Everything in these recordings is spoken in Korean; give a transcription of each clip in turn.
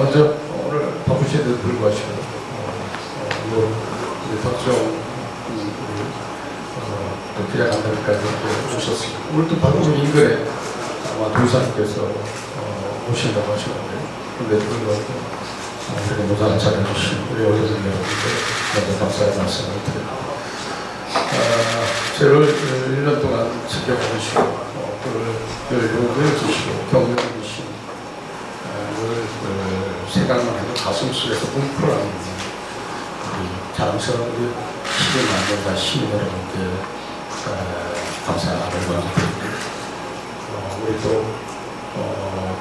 먼저 오늘 바쁘신데도 불구하고 박정 또 기자간담회까지 오셨습니다. 오늘 또 바로 인근에 아마 도사님께서 오신다고 하시는데, 그런데도 불구하고 우리 노사를 잘해주신 우리 어르신 여러분들 먼저 감사의 말씀을 드립니다. 저를 1년 동안 지켜보시고 열을 주시고 격려해 주신 생각만 해도 가슴 속에서 뭉클하는 우리 자랑스러운 우리 12만 명 시민 여러분께 감사를 말씀드립니다. 우리 또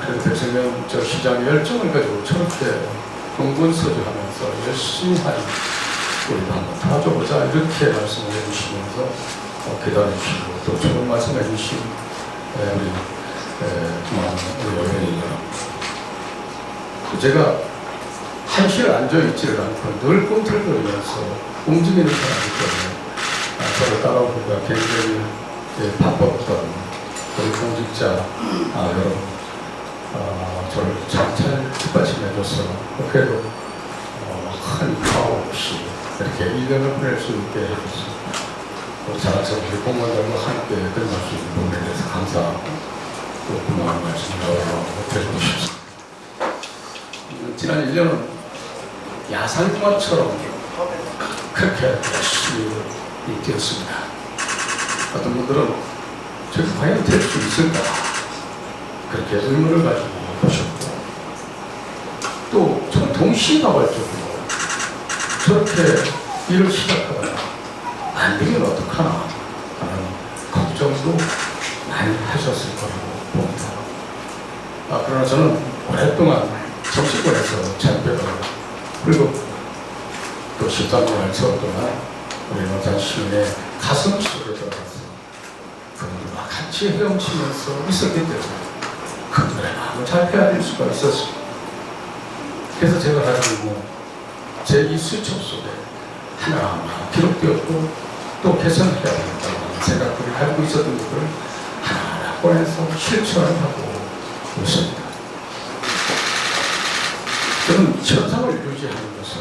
그래도 대통령 저 시장의 열정을 가지고 저렇게 공군서주하면서 열심히 하는 우리도 한번 도와줘보자 이렇게 말씀을 해주시면서 기다려 주시고 또 좋은 말씀해 주신 우리 여행이 제가 한시를 앉아있지를 않고 늘 꿈틀거리면서 움직이는 사람이기 때문에 저를 따라오기가 굉장히 바빴던 우리 공직자 여러분 저를 잘 뒷받침해줘서 그래도 큰 파워 없이 이렇게 1년을 보낼 수 있게 해줘서 자랑스러운 우리 공무원들과 함께 끝날 수 있는 부분에 대해서 감사하고 또 고마운 말씀을 드리고 싶습니다. 지난 1년은 야상공화처럼 그렇게 열심히 뛰었습니다. 어떤 분들은 저게 과연 될 수 있을까 그렇게 의문을 가지고 보셨고, 또 저는 동시다발적으로 저렇게 일을 시작하다가 안 되면 어떡하나 하는 걱정도 많이 하셨을 거라고 봅니다. 그러나 저는 오랫동안 정치권에서 잔뼈를 그리고 또 13년을 세월 동안 우리 노산 시민의 가슴 속에 들어가서 그분들과 같이 헤엄치면서 있었기 때문에 그분들의 마음을 잘 헤아릴 수가 있었습니다. 그래서 제가 가지고 제 이 수첩 속에 하나하나 기록되었고 또 개선해야 된다는 생각들을 가지고 있었던 것들을 하나하나 꺼내서 실천을 하고 있습니다. 저는 현상을 유지하는 것은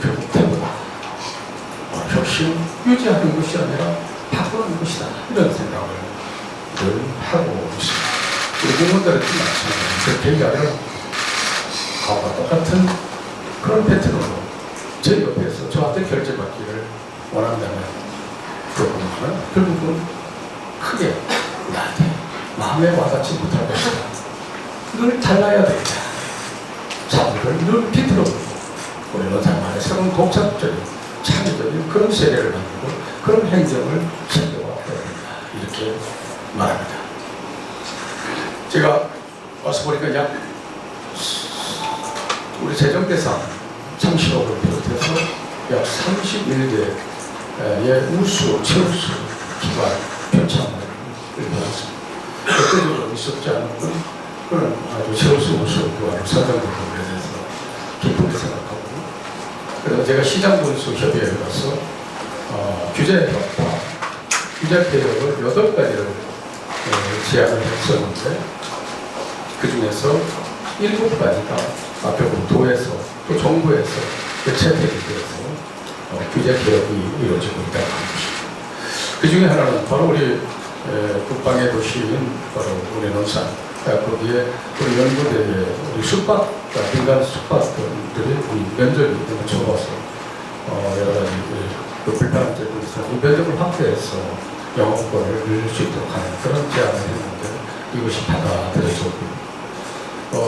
결국 대부분 혁신 유지하는 것이 아니라 바꾸는 것이다 이런 생각을 늘 하고 있습니다. 우리 공무원들은 좀 마찬가지로 그렇게 얘기하려 과거와 똑같은 그런 패턴으로 제 옆에서 저한테 결제받기를 원한다면 그렇구나 결국은 크게 나한테 마음에 와닿지 못할 것이다. 늘 달라야 된다. 자들을 늘 비틀어보고 우리는 정말 새로운 독창적인 창의적인 그런 세계를 만들고 그런 행정을 시도해야 된다 이렇게 말합니다. 제가 와서 보니까 우리 재정대상 창실업을 비롯해서 약 31개의 우수, 최우수 기관 표창을 받았습니다. 그때도 있었지 않았던 그런 아주 최우수 우수 기관을 선정된 부분에 대해서 기쁘게 생각하고, 그래서 제가 시장군수 협의회에 가서 규제협과 규제개혁을 8가지를 제안을 했었는데 그 중에서 7가지가 결국 도에서 또 정부에서 채택이 되어서 규제개혁이 이루어지고 있다고 합니다. 그 중에 하나는 바로 우리 국방의 도시인 바로 우리 논산, 거기에 우리 연구대에 우리 숙박, 민간 숙박들이 면적이 너무 적어서 여러 가지 불편한 점이 있어서 이 면적을 확대해서 영업권을 늘릴 수 있도록 하는 그런 제안을 했는데 이것이 받아들여졌고,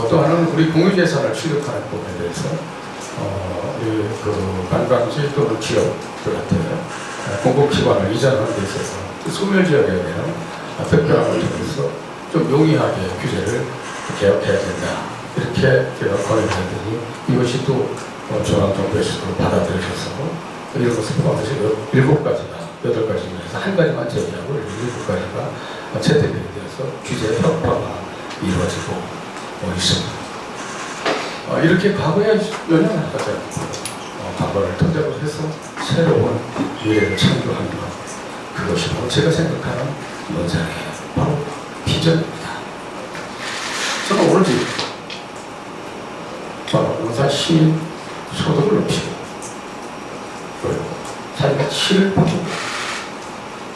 또 하나는 우리 공유재산을 취득하는 부분에 대해서 우리 그 관광지 또는 기업들한테 공공기관을 이전하는 데 있어서 소멸지역에는 특별함을 통해서 좀 용이하게 규제를 개혁해야 된다 이렇게 제가 권유를 했더니 이것이 또 중앙정부에서도 받아들여져서 이런 것을 포함해서 7가지나 8가지나 해서 한 가지만 제외하고 7가지가 채택이 되어서 규제 혁파가 이루어지고 있습니다. 이렇게 과거에 연연을 하지 않고 과거를 토대로 해서 새로운 미래를 창조하는 것, 그것이 바로 제가 생각하는 논산의 바로 비전입니다. 저는 오로지 바로 농사 시민 소득을 높이고 그리고 자기가 치를 바꾸고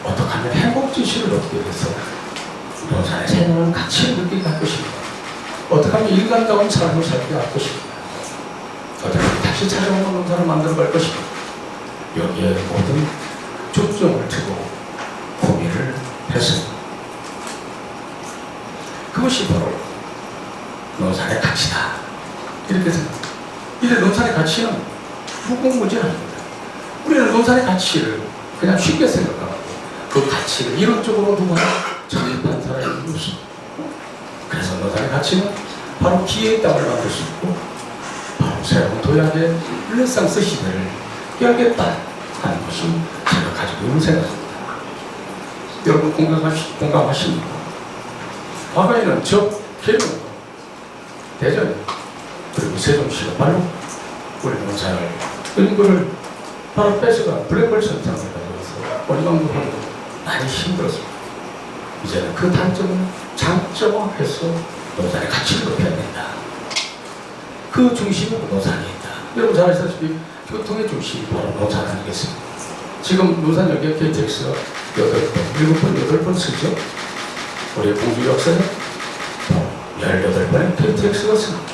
어떻게 하면 행복지시를 얻기 위해서 농사의 생명은 가치를 느끼게 할 것입니다. 어떻게 하면 인간다운 삶을 살게 할 것입니다. 어떻게 하면 다시 찾아오는 농사를 만들어 갈 것입니다. 여기에 모든 초점을 두고 고민을 했습니다. 그것이 바로 농산의 가치다. 이렇게 생각합니다. 이제 농산의 가치는 무궁무진합니다. 우리는 농산의 가치를 그냥 쉽게 생각하고 그 가치를 이론적으로 두고 정립한 사람이 없습니다. 그래서 농산의 가치는 바로 기회의 땅을 만들 수 있고 바로 새로운 도약의 르네상스 시대를 열겠다 하는 것이 제가 가지고 있는 생각입니다. 여러분 공감하십니까? 과거에는 개명, 대전, 그리고 세종시가 바로 우리 농사를 이거를 바로 뺏어가 블랙홀 선상을 가져와서 원망도 하고 많이 힘들었습니다. 이제는 그 단점을 장점화해서 농산의 가치를 높여야 된다. 그 중심은 농산이 있다. 여러분 잘 아시다시피 교통의 중심이 바로 농산 아니겠습니까? 지금 논산역에 KTX가 7번 쓰죠. 우리 공주 역사에 18번의 KTX가 씁니다.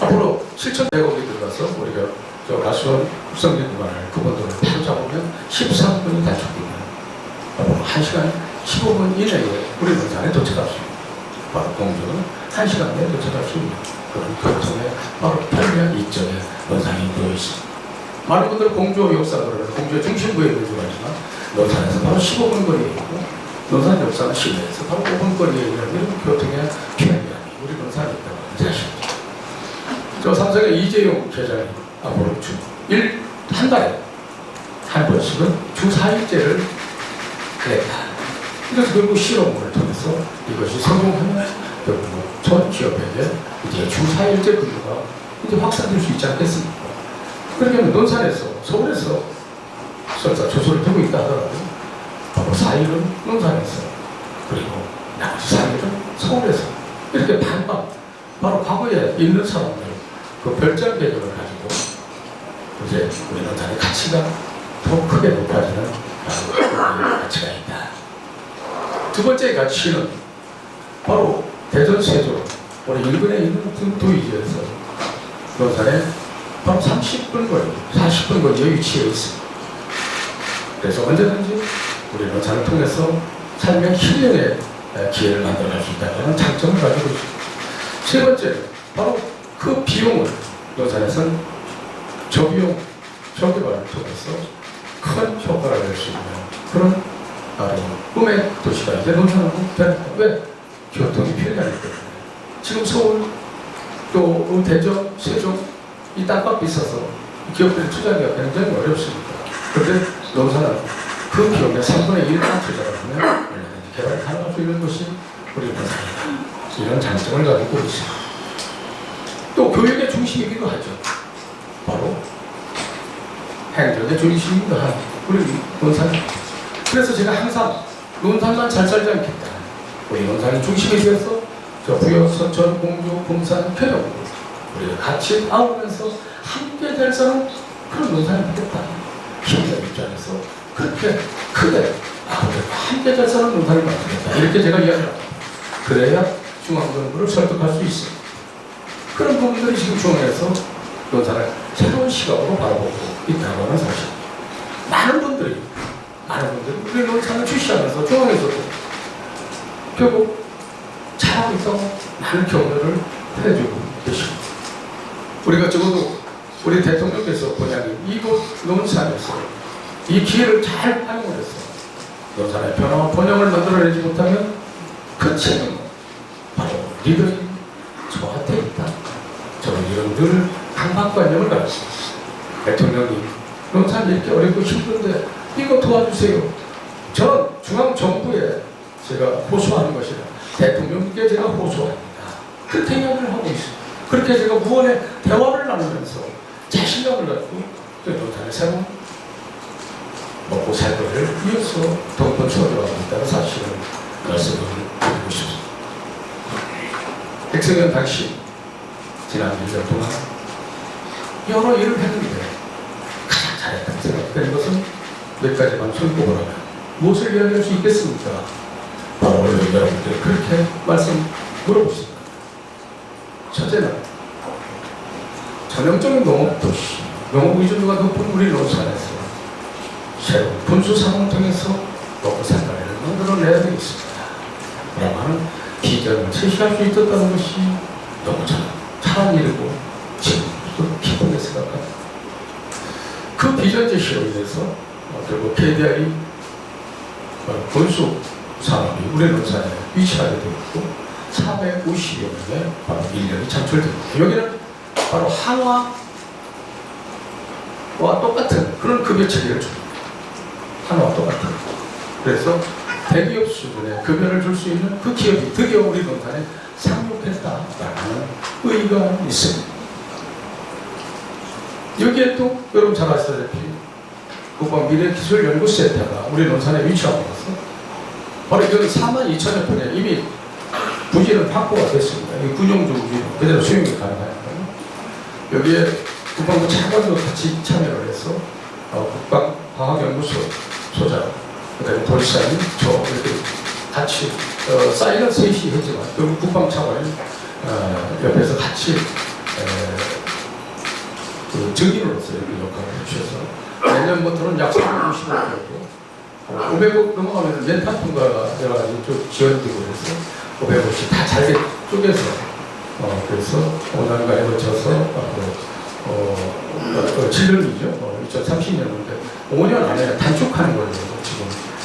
앞으로 7,100억이 들어가서 우리가 저 가수원 국성기구만을 그분들을 바로 잡으면 13분이 단축됩니다. 앞으로 1시간 15분 이내에 우리 논산에 도착할 수 있습니다. 바로 공주는 1시간 내에 도착할 수 있는 그런 교통에 바로 편리한 이점에 논산이 되어 있습니다. 많은 분들 공주 역사를 공주의 중심부에 있는 줄 알지만 논산에서 바로 15분 거리에 있고 논산 역사는 시내에서 바로 5분 거리에 있는 이런 교통의 편리함이 우리 논산에 있다고 하는 사실입니다. 저 삼성의 이재용 회장이 앞으로 한 달에 한 번씩은 주 4일제를 했다. 그래서 결국 실험을 통해서 이것이 성공하면 결국 전 기업에게 이제 주 4일제 근무가 이제 확산될 수 있지 않겠습니까? 그러면 논산에서 서울에서 설사 조소를 두고 있다 하더라도 바로 4일은 논산에서 그리고 나머지 4일은 서울에서 이렇게 반반 바로 과거에 있는 사람들 그 별장 개념을 가지고 이제 우리 논산의 가치가 더 크게 높아지는 가치가 있다. 두 번째 가치는 바로 대전 세종 우리 인근에 있는 도의지에서 논산에 바로 30분 거리, 40분 거리에 위치해 있습니다. 그래서 언제든지 우리 논산을 통해서 삶의 힐링의 기회를 만들어갈 수 있다는 장점을 가지고 있습니다. 세 번째, 바로 그 비용을 논산에서는 저비용, 저개발을 통해서 큰 효과를 낼 수 있는 그런 꿈의 도시가 이제 논산으로 변했다. 왜? 교통이 편리하기 때문에. 지금 서울, 또 대전, 세종 이 땅값 비싸서 기업들이 투자하기가 굉장히 어렵습니다. 그런데 논산은 그 비용의 3분의 1만 투자를 하면 개발이 가능할 수 있는 것이 우리 논산이다. 이런 장점을 가지고 있습니다. 또 교육의 중심이기도 하죠. 바로 행정의 중심이기도 한 우리 논산. 그래서 제가 항상 논산만 잘 살지 않겠다. 우리 논산이 중심이 되어서 저 부여, 서천, 공주, 금산, 계룡 우리가 같이 아우면서 함께 될 사람 그런 논산이 되겠다. 힘든 입장에서 그렇게 크게 함께 될 사람 논산을 만들겠다. 이렇게 제가 이야기합니다. 그래야 중앙정부를 설득할 수 있습니다. 그런 부분들이 지금 중앙에서 논산을 새로운 시각으로 바라보고 있다고 하는 사실. 많은 분들이 우리 논산을 주시하면서 중앙에서도 결국 잘하고 있다고 많은 격려를 해주고 계십니다. 우리가 적어도 우리 대통령께서 본향이 이곳 논산에서 이 기회를 잘 활용을 해서 논산의 변화와 번영을 만들어내지 못하면 그 책임은 바로 리더인 저한테 있다. 저는 이런 늘 강박관념을 가지고 있습니다. 대통령이 논산이 이렇게 어렵고 힘든데 이거 도와주세요. 저는 중앙정부에 제가 호소하는 것이라 대통령께 제가 호소합니다. 그렇게 이야기를 하고 있습니다. 그렇게 제가 무언의 대화를 나누면서 자신감을 갖고 논산의 새로운 먹고 살 것을 위해서 돈돈 쳐들어가고 있다는 사실을 말씀을 드리고 싶습니다. 백성현 당시 지난 1년 동안 여러 일을 했는데 가장 잘했다고 생각되는 것은 몇 가지만 손꼽으라면 무엇을 이야기할 수 있겠습니까? 바로 여러분들 그렇게 말씀 물어보십니다. 첫째는 전형적인 농업도시, 농업 의존도가 높은 우리 논산에서 새로운 분수 상황을 통해서 먹고 살 거리를 만들어내야 되겠습니다. 라는 비전을 제시할 수 있었다는 것이 너무 잘한 일이고 지금도 기쁘게 생각합니다. 그 비전 제시로 인해서 결국 KDR이 분수 산업이 우리 논산에 위치하게 되었고 450여 명의 바로 인력이 창출됩니다. 여기는 바로 한화와 똑같은 그런 급여 체계를 줍니다. 한화와 똑같은. 그래서 대기업 수준의 급여를 줄 수 있는 그 기업이 드디어 우리 논산에 상륙했다라는 의의가 있습니다. 여기에 또 여러분 잘 아시다시피 국방미래기술연구센터가 우리 논산에 위치하고 있어서 바로 여기 42,000여 평에 이미 부지는 확보가 됐습니다. 이 군용주 부지 그대로 수용이 가능하니까요. 여기에 국방부 차관도 같이 참여를 해서 국방과학연구소 소장, 그다음에 돌사님, 저 이렇게 같이 사인은 셋이 했지만 결국 국방 차관이 옆에서 같이 그 증인으로서 이렇게 역할을 해주셔서 내년부터는 약 350억 정도 500억 넘어가면 멘탈 통과가 여러 가지 좀 지원되고 그래서 500억씩 다 잘게 쪼개서 그래서 5년간에 거쳐서 앞으로 7년이죠. 2030년인데 5년 안에 단축하는 걸로 지금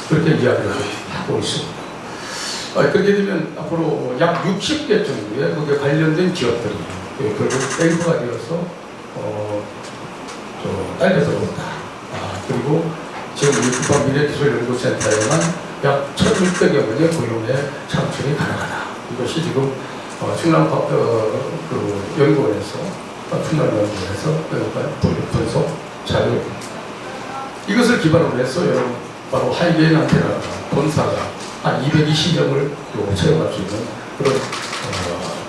그렇게 이야기를 하고 있습니다. 그렇게 되면 앞으로 약 60개 정도의 거기에 관련된 기업들이 결국 앵커가 되어서 딸려서 온다. 그리고 지금 우리 국방미래기술연구센터에만 약 1,600여 명의 고용의 창출이 가능하다. 이것이 지금 충남 그 연구원에서 충남연구원에서 분석 자료입니다. 이것을 기반으로 해서 여러분 바로 하이게인 안테나 본사가 한 220명을 채용할 수 있는 그런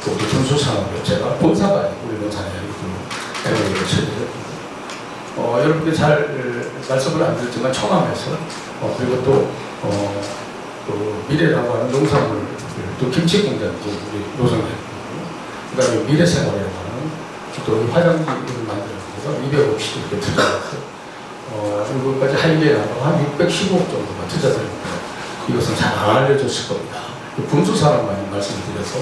우리 분수산업업체가 본사가 아니고 우리 논산에 MOU를 체결했습니다. 여러분께 잘 말씀을 안 드렸지만 청암에서 그리고 또 그 미래라고 하는 농산물 또 김치 공장이 우리 노선에 그다음에 미래생활이라고 하는 또 화장지를 만들어서 250억 이렇게 투자해서 이것까지 하이게인하고 한 615억 정도가 투자됩니다. 이것은 잘 안 알려졌을 겁니다. 분수산업만 말씀을 드려서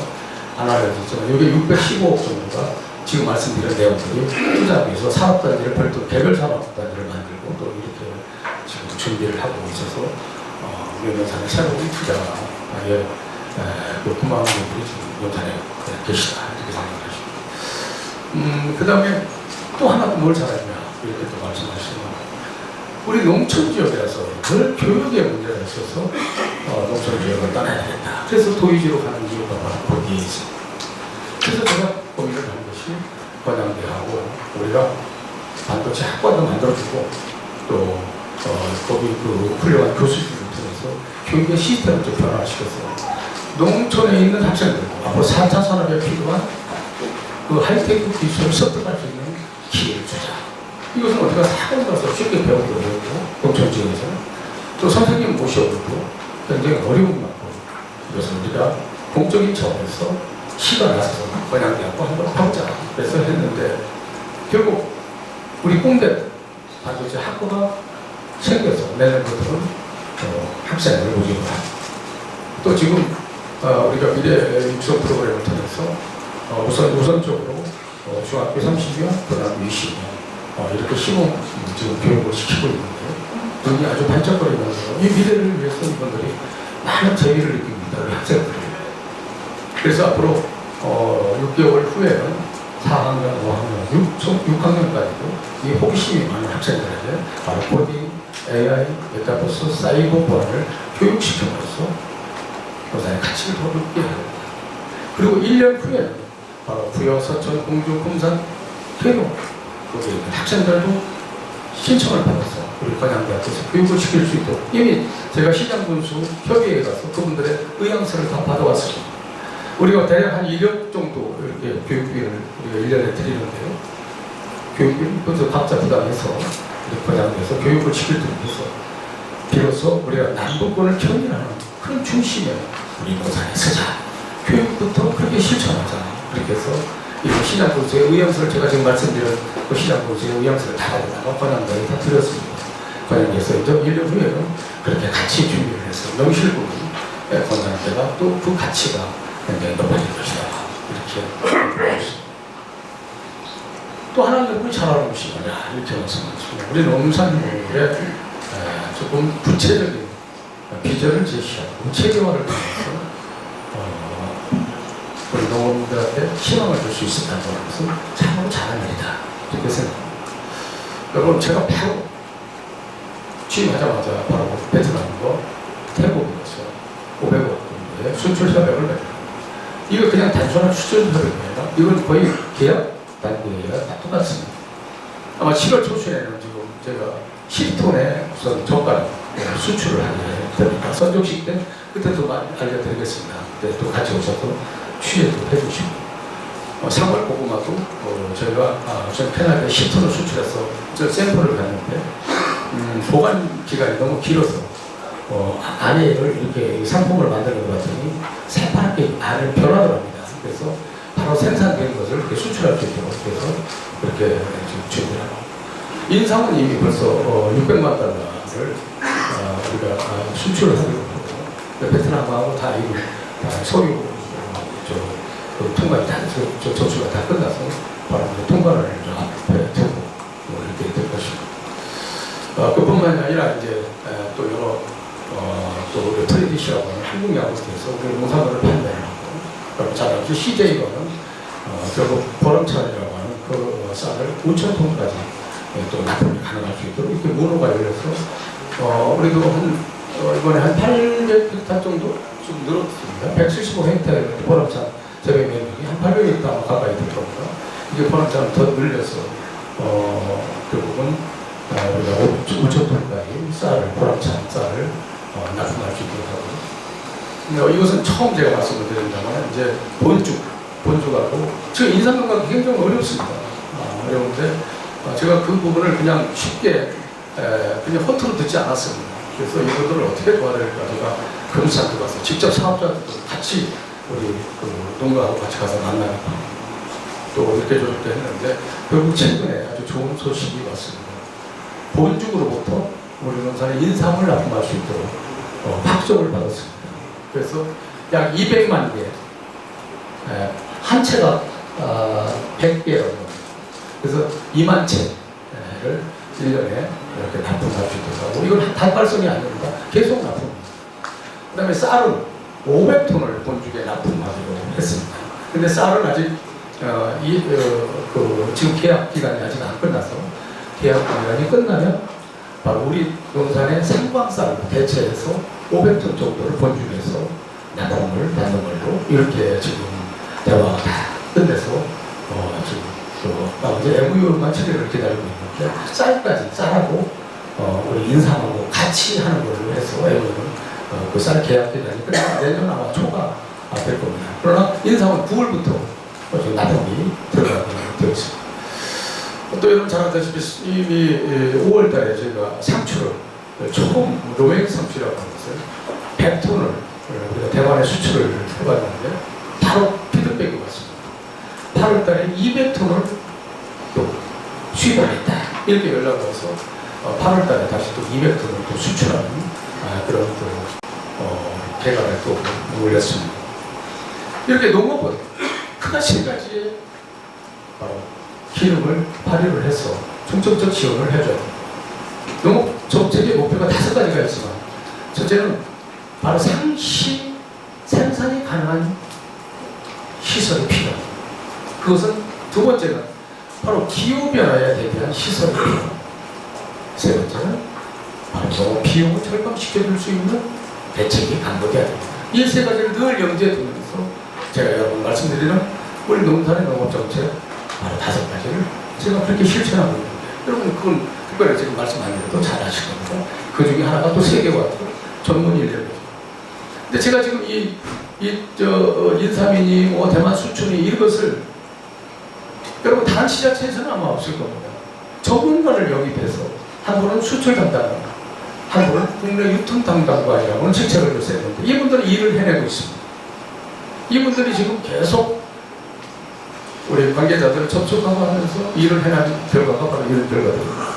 안 알려졌지만 여기 615억 정도가 지금 말씀드린 내용들이 투자하기 위해서 산업단지를 별도 개별 산업단지를 만들고 또 이렇게 지금 준비를 하고 있어서 우리 논산에 새로운 투자에 고마운 분들이 지금 논산에 계시다 이렇게 생각하십니다. 그 다음에 또 하나 뭘 잘하냐 이렇게 또 말씀하시면 우리 농촌 지역이라서 늘 교육의 문제가 있어서 농촌 지역을 떠나야 되겠다. 그래서 도의지로 가는 이유가 바로 거기에 있습니다. 그래서 제가 고민을 하는 것이 번양대하고 우리가 반도체 학과도 만들어주고 또 거기 그 훌륭한 교수들을 통해서 교육의 시스템을 좀 변화시켜서 농촌에 있는 학생들고 앞으로 4차 산업에 필요한 그 하이테크 기술을 습득할 수 있는 기회를 주자. 이것은 우리가 학원 가서 쉽게 배우고 농촌 지역에서는 또 선생님 모셔오고 굉장히 어려움이 많고 이것은 우리가 공적인 차원에서 시가 나서 번양대하고 한번 해보자 그래서 했는데 결국 우리 공대 반도체 학과가 생겨서 내년부터는 학생을 모집을 하고 또 지금 우리가 미래 육성 프로그램을 통해서 우선적으로 중학교 30명, 고등학교 20명 이렇게 시범 지금 교육을 시키고 있는데 눈이 아주 반짝거리면서 이 미래를 위해서 이분들이 많은 재미를 느낍니다. 우리 학생들이. 그래서 앞으로 6개월 후에는 4학년, 5학년, 6학년까지도 이 호기심이 많은 학생들에게 바로 코딩, AI, 메타버스, 사이버 보안을 교육시켜서 교사의 가치를 더 높게 해야 됩니다. 그리고 1년 후에는 바로 부여, 서천, 공주, 금산, 계룡 거기에 있는 학생들도 신청을 받아서 우리 번양대학교에서 교육을 시킬 수 있도록 이미 제가 시장군수 협의회에 가서 그분들의 의향서를 다 받아왔습니다. 우리가 대략 한 1억 정도 이렇게 교육비를 우리가 1년에 드리는데요. 교육비는 그것도 각자 부담해서 이렇게 포장돼서 교육을 시킬 때 위해서 비로소 우리가 남북권을 견인하는 그런 중심에 우리 노선에 서자. 교육부터 그렇게 실천하자. 그렇게 해서 이 신앙고수의 의향서를 제가 지금 말씀드린 그 신앙고수의 의향서를 다 가져다가 권한당에 다 드렸습니다. 권한에서 이제 1년 후에는 그렇게 같이 준비를 해서 명실공히 권한대가 또 그 가치가 굉장히 높아질 것이다. 이렇게 또 하나는 여러분이 잘 알고 계시거냐 이렇게 말씀하시고 우리 농산물에 조금 구체적인 비전을 제시하고 체계화를 통해서 우리 농업인들한테 희망을 줄 수 있었다는 것은 참으로 잘한 일이다 이렇게 생각합니다. 여러분 제가 바로 취임하자마자 바로 베트남과 태국에서 500억 정도의 수출 협약을 맺어요. 이거 그냥 단순한 수출 협약이 아니라 이건 거의 계약 단계가 다 똑같습니다. 아마 7월 초순에는 지금 제가 10톤의 우선 젓갈 수출을 하게 됩니다. 선정식 때 그때 또 알려드리겠습니다. 그때 또 같이 오셔서 취재도 해주시고 3월 고구마도 저희가 우선 캐나다에 10톤을 수출해서 저 샘플을 갔는데 보관 기간이 너무 길어서 안에를 이렇게 상품을 만들어 봤더니 새파랗게 안을 변화더랍니다. 그래서 바로 생산된 것을 이렇게 수출할 수 있도록 해서 그렇게 지금 준비를 하고 인상은 이미 벌써 600만 달러를 우리가 수출을 하기로 하고 베트남하고 다 이미 서류 통관이 다 접수가 다 끝나서 바로 통관을 앞에 두고 이렇게 될 것입니다. 그뿐만이 아니라 이제 또 여러 또 트레디시라고 하는 한국 야구에서 우리 농산물을 판매하고 그리고 잘 알죠. CJ가는 결국 보람찬이라고 하는 그 쌀을 5,000톤까지 또 납품이 가능할 수 있도록 이렇게 문호가 열려서 우리도 이번에 한 800헥타 정도 좀 늘었습니다. 175헥타의 보람찬 재배 면적이 한 800헥타 가까이 될 겁니다. 이게 보람찬을 더 늘려서 결국은 우리가 5,000톤까지 쌀을 보람찬 쌀을 납품할 수 있도록 하고 이것은 처음 제가 말씀을 드린다면 이제 본죽하고 지금 인상감각이 굉장히 어렵습니다. 어려운데 제가 그 부분을 그냥 쉽게 그냥 허투루 듣지 않았습니다. 그래서 이것들을 어떻게 도와야 될까 제가 금산도 가서 직접 사업자들도 같이 우리 농가하고 같이 가서 만나고 또 이렇게 저렇게 했는데 결국 최근에 아주 좋은 소식이 왔습니다. 본죽으로부터 우리 농산에 인삼을 납품할 수 있도록 확정을 받았습니다. 그래서 약 200만 개, 한 채가 100개라고 합니다. 그래서 2만 채를 1년에 이렇게 납품할 수 있도록 하고 이건 단발성이 아닙니다. 계속 납품입니다. 그 다음에 쌀은 500톤을 본죽에 납품하기로 했습니다. 근데 쌀은 아직 지금 계약 기간이 아직 안 끝나서 계약 기간이 끝나면 바로 우리 농산의 생광쌀을 대체해서 500톤 정도를 본죽에서 납품을 받는 걸로 이렇게 지금 대화가 다 끝내서 지금 이제 MOU만 처리를 기다리고 있는데 쌀까지 쌀하고 우리 인삼하고 같이 하는 걸로 해서 MOU는 그 쌀 계약 기간이 끝나면 내년 아마 초가 될 겁니다. 그러나 인삼은 9월부터 납품이 들어가게 되어 있습니다. 또 여러분 잘 아다시피 이미 5월 달에 저희가 상추를 처음 로맹 상추라고 하는 것을 100톤을 우리가 대만에 수출을 해봤는데 바로 피드백이 왔습니다. 8월 달에 200톤을 또 수입을 했다. 이렇게 연락이 와서 8월 달에 다시 또 200톤을 또 수출하는 그런 또 개발에 또 올렸습니다. 이렇게 농업은 크게 세 가지의 바로 기능을 발휘를 해서 중점적 지원을 해줘야 됩니다. 농업 정책의 목표가 5가지가 있지만 첫째는 바로 상시 생산이 가능한 시설이 필요합니다. 그것은 두 번째는 바로 기후변화에 대비한 시설이 필요합니다. 세 번째는 바로 비용을 절감시켜줄 수 있는 대책이 강구돼야 됩니다. 이 세 가지를 늘 염두에 두면서 제가 여러분 말씀드리는 우리 농산의 농업정책 바로 5가지를 제가 그렇게 실천하고 있는데 여러분 그건 특별히 지금 말씀 안 드려도 잘 아실 겁니다. 그 중에 하나가 또 세계화 전문 인력이죠. 근데 제가 지금 이 인삼이니 뭐 대만 수출이 이것을 여러분 다른 지자체에서는 아마 없을 겁니다. 전문가를 영입해서 한 분은 수출 담당, 한 분은 국내 유통 담당관이라고는 직책을 줬어야 되는데 이분들은 일을 해내고 있습니다. 이분들이 지금 계속 우리 관계자들을 접촉하고 하면서 일을 해내는 결과가 바로 이런 결과들입니다.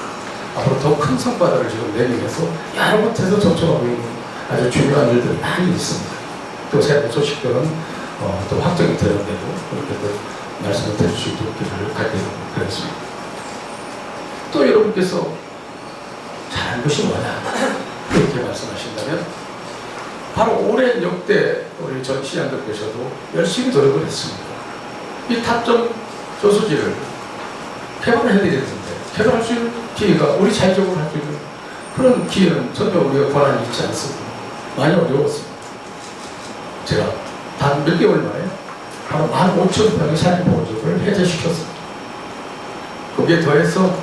앞으로 더 큰 성과들을 지금 내기 위해서 여러 곳에서 접촉하고 있는 아주 중요한 일들이 많이 있습니다. 또 새로운 소식들은 또 확정이 되는 대로 그렇게 또 말씀을 드릴 수 있도록 기회를 갖게 되었습니다. 또 여러분께서 잘한 것이 뭐냐 이렇게 말씀하신다면 바로 오랜 역대 우리 전 시장들께서도 열심히 노력을 했습니다. 이 타점 저수지를 개발을 해야 되는데 개발할 수 있는 기회가 우리 자의적으로 할 수 있는 그런 기회는 전혀 우리가 권한이 있지 않습니다. 많이 어려웠습니다. 제가 단 몇 개월 만에 바로 15,000평의 산림보호지구를 해제시켰습니다. 거기에 더해서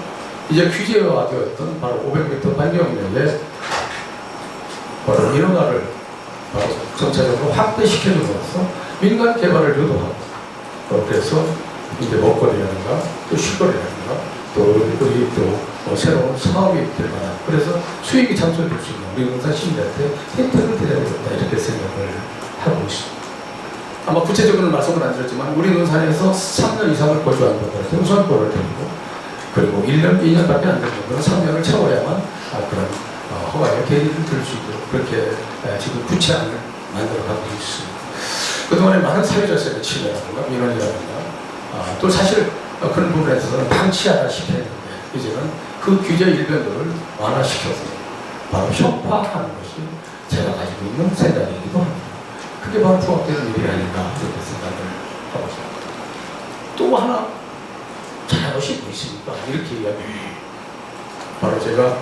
이제 규제화되었던 바로 500m 반경 내에 바로 민원화를 바로 전체적으로 확대시켜줌으로써 민간 개발을 유도하고 그래서 이제 먹거리라든가 또 쉴거리라든가 또 우리 또 새로운 사업이 될 만한 그래서 수익이 창출될 수 있는 우리 농사 시민들한테 혜택을 드려야 되겠다 이렇게 생각을 하고 있습니다. 아마 구체적으로는 말씀을 안 드렸지만 우리 논산에서 3년 이상을 거주한 분들한테 우선권을 드리고 그리고 1년, 2년밖에 안 되는 분들은 3년을 채워야만 그런 허가의 계기를 들 수 있도록 그렇게 지금 구체안을 만들어가고 있습니다. 그동안에 많은 사회적 침해라든가 민원이라든가 또 사실 그런 부분에 있어서는 방치하다시피 했는데 이제는 그 규제 일변도를 완화시켜서 바로 현파하는 것이 제가 가지고 있는 생각이기도 합니다. 그게 바로 부합되는 일이 아닌가 이렇게 생각을 하고 있습니다. 또 하나 잘하시 뭐 있습니까? 이렇게 이야기합니다. 바로 제가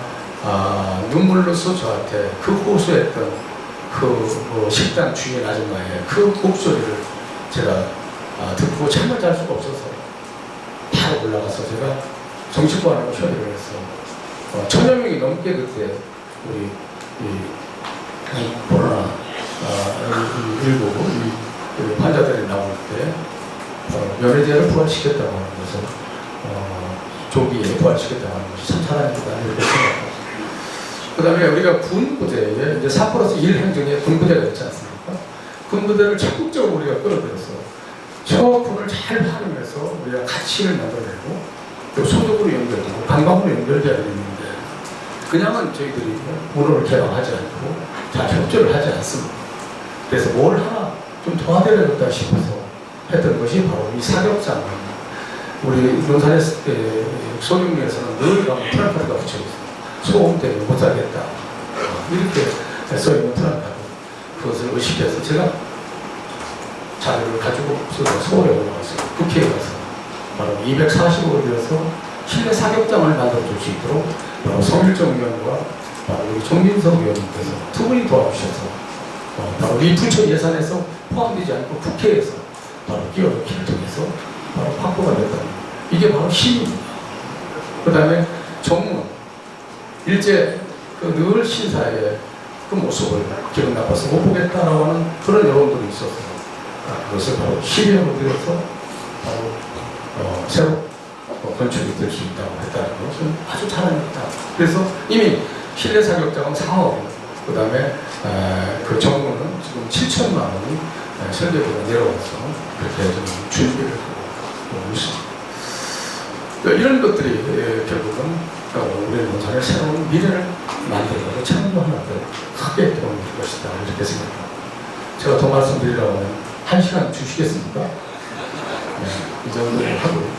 눈물로서 저한테 그 호소했던 그 식당 주인 아줌마의 그 목소리를 제가 듣고 참을 잘 수가 없어서 바로 올라가서 제가 정신과라고 협의를 해서 1000여 명이 넘게 그때 우리 이 코로나 19 환자들이 나올 때 면회제를 부활시켰다고 하는 것은 조기에 부활시켰다고 하는 것이 참 잘하니까 이렇게 생각합니다. 그 다음에 우리가 군부대에 이제 4+1 행정에 군부대가 있지 않습니까? 군부대를 적극적으로 우리가 끌어들여서 저 군을 잘 활용해서 우리가 가치를 만들어내고 또 소득으로 연결되고 관광으로 연결되어야 되는데 그냥은 저희들이 문호를 개방하지 않고 잘 협조를 하지 않습니다. 그래서 뭘 하나 좀 도와드려야겠다 싶어서 했던 것이 바로 이 사격장. 우리 논산의 소경리에서는 늘 가면 플랜카드가 붙여있어요. 소음 때문에 못 살겠다. 이렇게 써있는 플랜카드. 그것을 의식해서 제가 자료를 가지고 서울에 올라갔어요. 국회에 가서 바로 240억을 들여서 실내 사격장을 만들어줄 수 있도록 바로 성일정 의원과 바로 우리 정민석 의원님께서 두 분이 도와주셔서 바로 이 부처 예산에서 포함되지 않고 국회에서 바로 끼워넣기를 통해서 바로 확보가 됐다. 이게 바로 힘입니다. 그 다음에 정문 일제 늘 신사의 그 모습을 기분 나빠서 못 보겠다라고 하는 그런 여론들이 있어서 그것을 바로 실행으로 들여서 바로 새로 건축이 될 수 있다고 했다는 것은 아주 잘합니다. 그래서 이미 실내 사격장은 4억, 그 다음에 그 정부는 지금 7천만 원이 설계비가 내려와서 그렇게 좀 준비를 하고 있습니다. 이런 것들이 결국은 우리 농산의 새로운 미래를 만들고 창조하는 데 크게 도움이 될 것이다 이렇게 생각합니다. 제가 더 말씀드리려고 하면 1시간 주시겠습니까? 네, 이 정도로 하고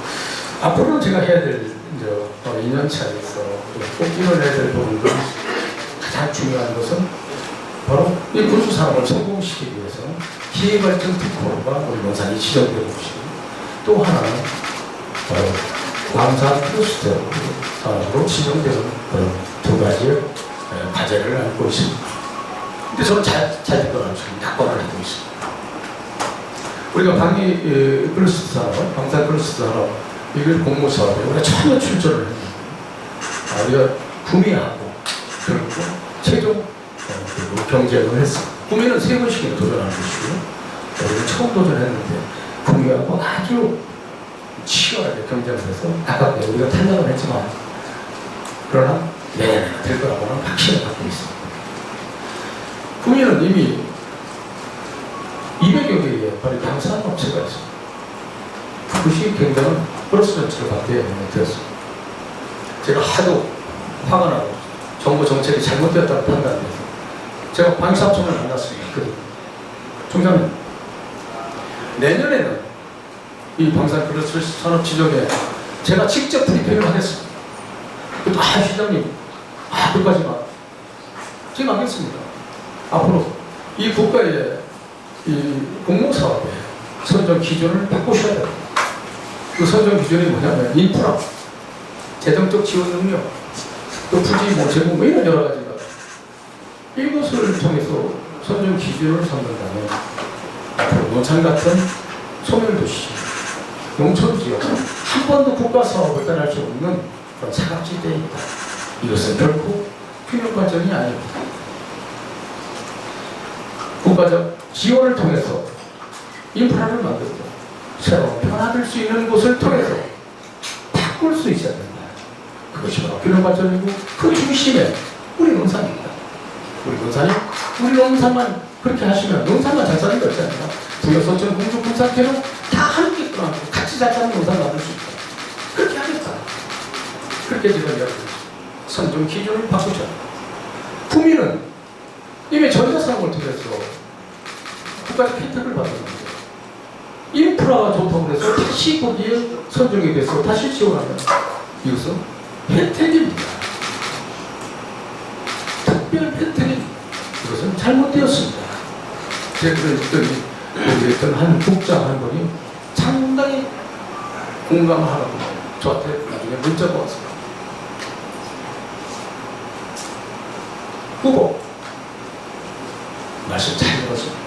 앞으로는 제가 해야 될 2년 차에서 꼭 이뤄내야 될 부분들 가장 중요한 것은 바로 이 군수 산업을 성공시키기 위해서는 기회발전 특허가 우리 농산이 지정되고 있고 또 하나는 바로 광산 클러스터 산업으로 지정되는 그런 두 가지의 과제를 안고 있습니다. 근데 저는 잘 되더라고요. 낙관을 하고 있습니다. 우리가 방위 클러스터 산업, 광산 클러스터 산업 이걸 공모사업에 우리가 전혀 출전을 했는데 우리가 구매하고 그리고 최종 경쟁을 했습니다. 구매는 3번씩이나 도전하는 것이고요. 처음 도전했는데 국민하고 아주 치열하게 경쟁을 해서 아깝게 우리가 탄력을 했지만 그러나 내년에 될 거라고는 확신을 갖고 있습니다. 국민은 이미 200여 개의 바로 방산업체가 있습니다. 그것이 굉장히 플러스 정책을 받게 되었습니다. 제가 하도 화가 나고 정부 정책이 잘못되었다고 판단해서 제가 방산업체를 만났습니다. 총장님, 내년에는 이 방산 플러스 산업 지적에 제가 직접 브리핑을 하겠습니다. 시장님, 그까지만 지금 하겠습니다. 앞으로 이 국가의 이 공공사업의 선정 기준을 바꾸셔야 됩니다. 그 선정 기준이 뭐냐면 인프라, 재정적 지원 능력, 또 부지 제공 이런 여러 가지가 이것을 통해서 선정 기준을 삼는다면 앞으로 논산 같은 소멸도시, 농촌지역 한 번도 국가 사업을 떠날 수 없는 그런 사각지대에 있다. 이것은 결코 균형 과정이 아닙니다. 국가적 지원을 통해서 인프라를 만들고 새로운 변화될 수 있는 곳을 통해서 바꿀 수 있어야 된다. 그것이 바로 균형 과정이고 그 중심에 우리 농산입니다. 우리 농산만 그렇게 하시면 농산만 잘 사는 거 없지 않나? 부여서천 공주 군산캐는 다 함께 끌어안고 같이 잘 사는 농산 만들 수 있다. 그렇게 하겠다. 그렇게 제가 이야기했습니다. 선정 기준을 바꾸자. 국민은 이미 전자산업을 통해서 국가적 혜택을 받았는데 인프라가 좋다고 해서 다시 거기에 선정이 돼서 다시 지원하면 이것은 혜택입니다. 특별 혜택입니다. 이것은 잘못되었습니다. 제가 그랬더니 한 국장 한 분이 상당히 공감을 하라고 저한테 나중에 문자가 왔습니다. 후보 말씀 잘 들었습니다.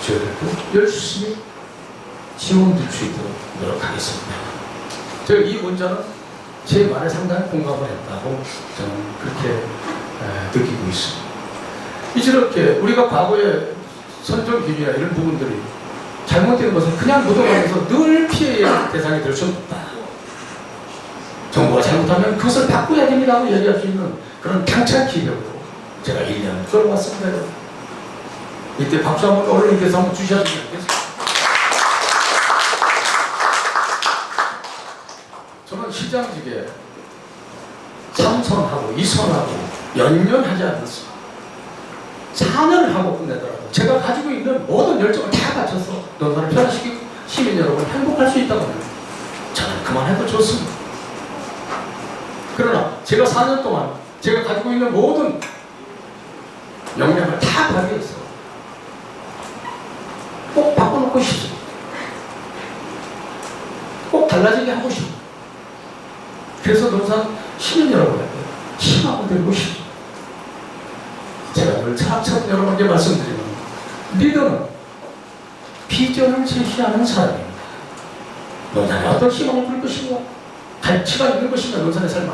저희들도 열심히 지원 줄 수 있도록 노력하겠습니다. 제가 이 문자는 제 말에 상당히 공감을 했다고 저는 그렇게 느끼고 있습니다. 이렇게 우리가 과거에 선정 기준이나 이런 부분들이 잘못된 것은 그냥 묻어가면서 늘 피해의 대상이 될 수 없다. 정부가 잘못하면 그것을 바꿔야 됩니다고 얘기할 수 있는 그런 당찬 기력으로 제가 1년 끌어왔습니다. 이때 박수 한번 언론님께서 한번 주셔야 되겠습니다. 저는 시장직에 3선하고 2선하고 연연하지 않았습니다. 4년을 하고 끝내더라고요. 제가 가지고 있는 모든 열정을 다 바쳐서 농산을 변화시키고 시민 여러분을 행복할 수 있다고 합니다. 저는 그만해도 좋습니다. 그러나 제가 4년 동안 제가 가지고 있는 모든 역량을 다 발휘해서 꼭 바꿔놓고 싶습니다. 꼭 달라지게 하고 싶습니다. 그래서 농산 시민 여러분에게 희망을 드리고 싶습니다. 제가 늘 차츰 여러분께 말씀드리는 리더는 비전을 제시하는 사람입니다. 농산에 어떤 희망을 줄 것인가, 가치가 있는 것인가, 농산의 삶을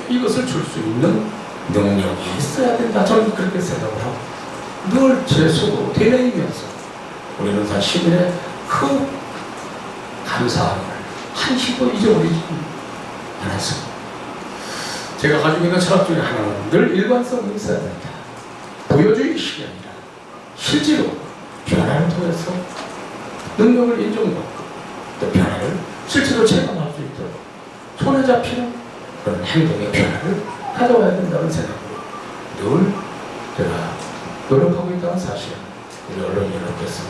이것을 줄 수 있는 능력이 있어야 된다. 저는 그렇게 생각을 하고 늘 제 속으로 되뇌이면서 우리 농산 시민의 그 감사함을 한시도 잊어버리지 않았습니다. 제가 가지고 있는 철학 중에 하나는 늘 일관성이 있어야 된다. 보여주기식이 아니라 실제로 변화를 통해서 능력을 인정받고 또 변화를 실제로 체감할 수 있도록 손에 잡히는 그런 행동의 변화를 가져와야 된다는 생각으로 늘 제가 노력하고 있다는 사실 우리 언론 여러분께서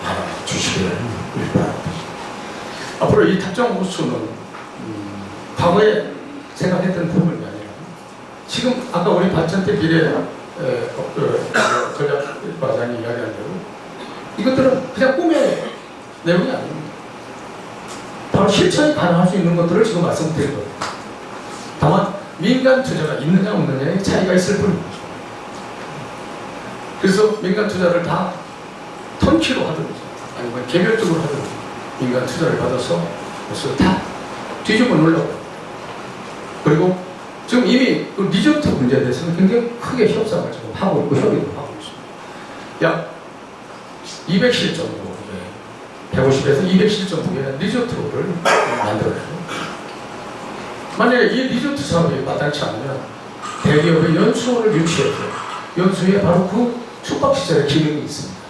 알아주시기를 바랍니다. 앞으로 이 탑정 호수는 과거에 생각했던 부분이 아니라 지금 아까 우리 반찬대 비례 전략과장이 이야기한 대로 이것들은 그냥 꿈의 내용이 아닙니다. 바로 실천이 가능할 수 있는 것들을 지금 말씀드린 겁니다. 다만 민간 투자가 있느냐 없느냐의 차이가 있을 뿐입니다. 그래서 민간 투자를 다 턴키로 하든지 아니면 개별적으로 하든지 민간 투자를 받아서 그래서 다 뒤집어 놓으려고. 그리고 지금 이미 그 리조트 문제에 대해서는 굉장히 크게 협상을 지금 하고 있고 협의도 하고 있습니다. 약 200실 정도 150에서 200실 정도의 리조트를 만들어요. 만약에 이 리조트 사업이 마땅치 않으면 대기업의 연수원을 유치해서 연수에 바로 그 숙박시설의 기능이 있습니다.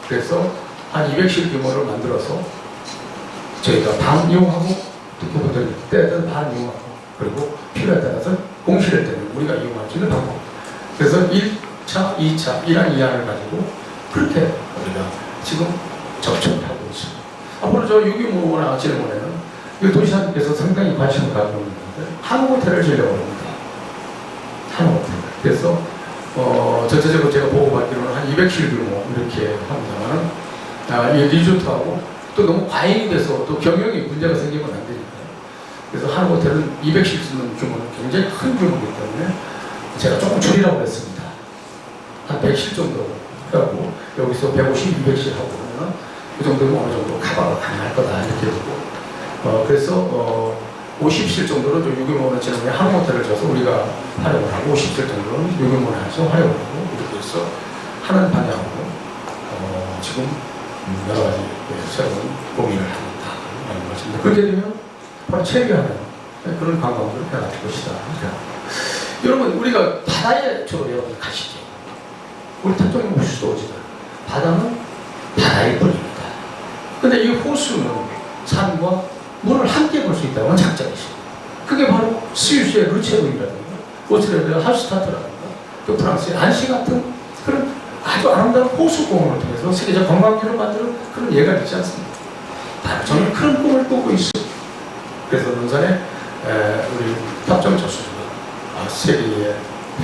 그래서 한 200실 규모를 만들어서 저희가 반 이용하고 그분들 때는 반 이용하고 그리고 필요에 따라서 공실할 때는 우리가 이용할 수 있는 방법. 그래서 1차, 2차, 1안, 2안을 가지고 그렇게 우리가 지금 접촉을 하고 있습니다. 앞으로 저 유기모나 질문에는 이 도시사님께서 상당히 관심을 가지고 있는데 한호텔을 지으려고 합니다. 한호텔. 그래서 전체적으로 제가 보고받기로는 한 200실 규모 이렇게 합니다만 이 리조트하고 또 너무 과잉이 돼서 또 경영이 문제가 생기면 안 되니까요. 그래서 한호텔은 200실 쓰는 규모는 굉장히 큰 규모이기 때문에 제가 조금 줄이라고 했습니다. 한 100실 정도 하고 여기서 150, 200실 하고 그러면 그 정도면 어느 정도 커버가 가능할 거다 이렇게 보고 그래서 50실 정도로 유기모는 지난번에 한호텔을 줘서 우리가 활용을 하고 50실 정도는 유기모를 해서 활용을 하고 이렇게 해서 하는 방향으로 지금 여러 가지 새로운 고민을 하고 있다는 것입니다. 그렇게 되면 바로 체류하는 그런 관광으로 변할 것이다. 여러분 우리가 바다에 주로 여러분 가시죠. 우리 탑종에 호수도 오지만 바다는 바다일 뿐입니다. 근데 이 호수는 산과 물을 함께 볼 수 있다는 장점이 있습니다. 그게 바로 스위스의 르체르이라든가 오스트리아의 할스타트라든가 또 프랑스의 안시 같은 그런 아주 아름다운 호수공원을 통해서 세계적 관광지를 만드는 그런 예가 있지 않습니까? 바로 저는 그런 꿈을 꾸고 있습니다. 그래서 논산에 우리 탑정 저수지가 세계의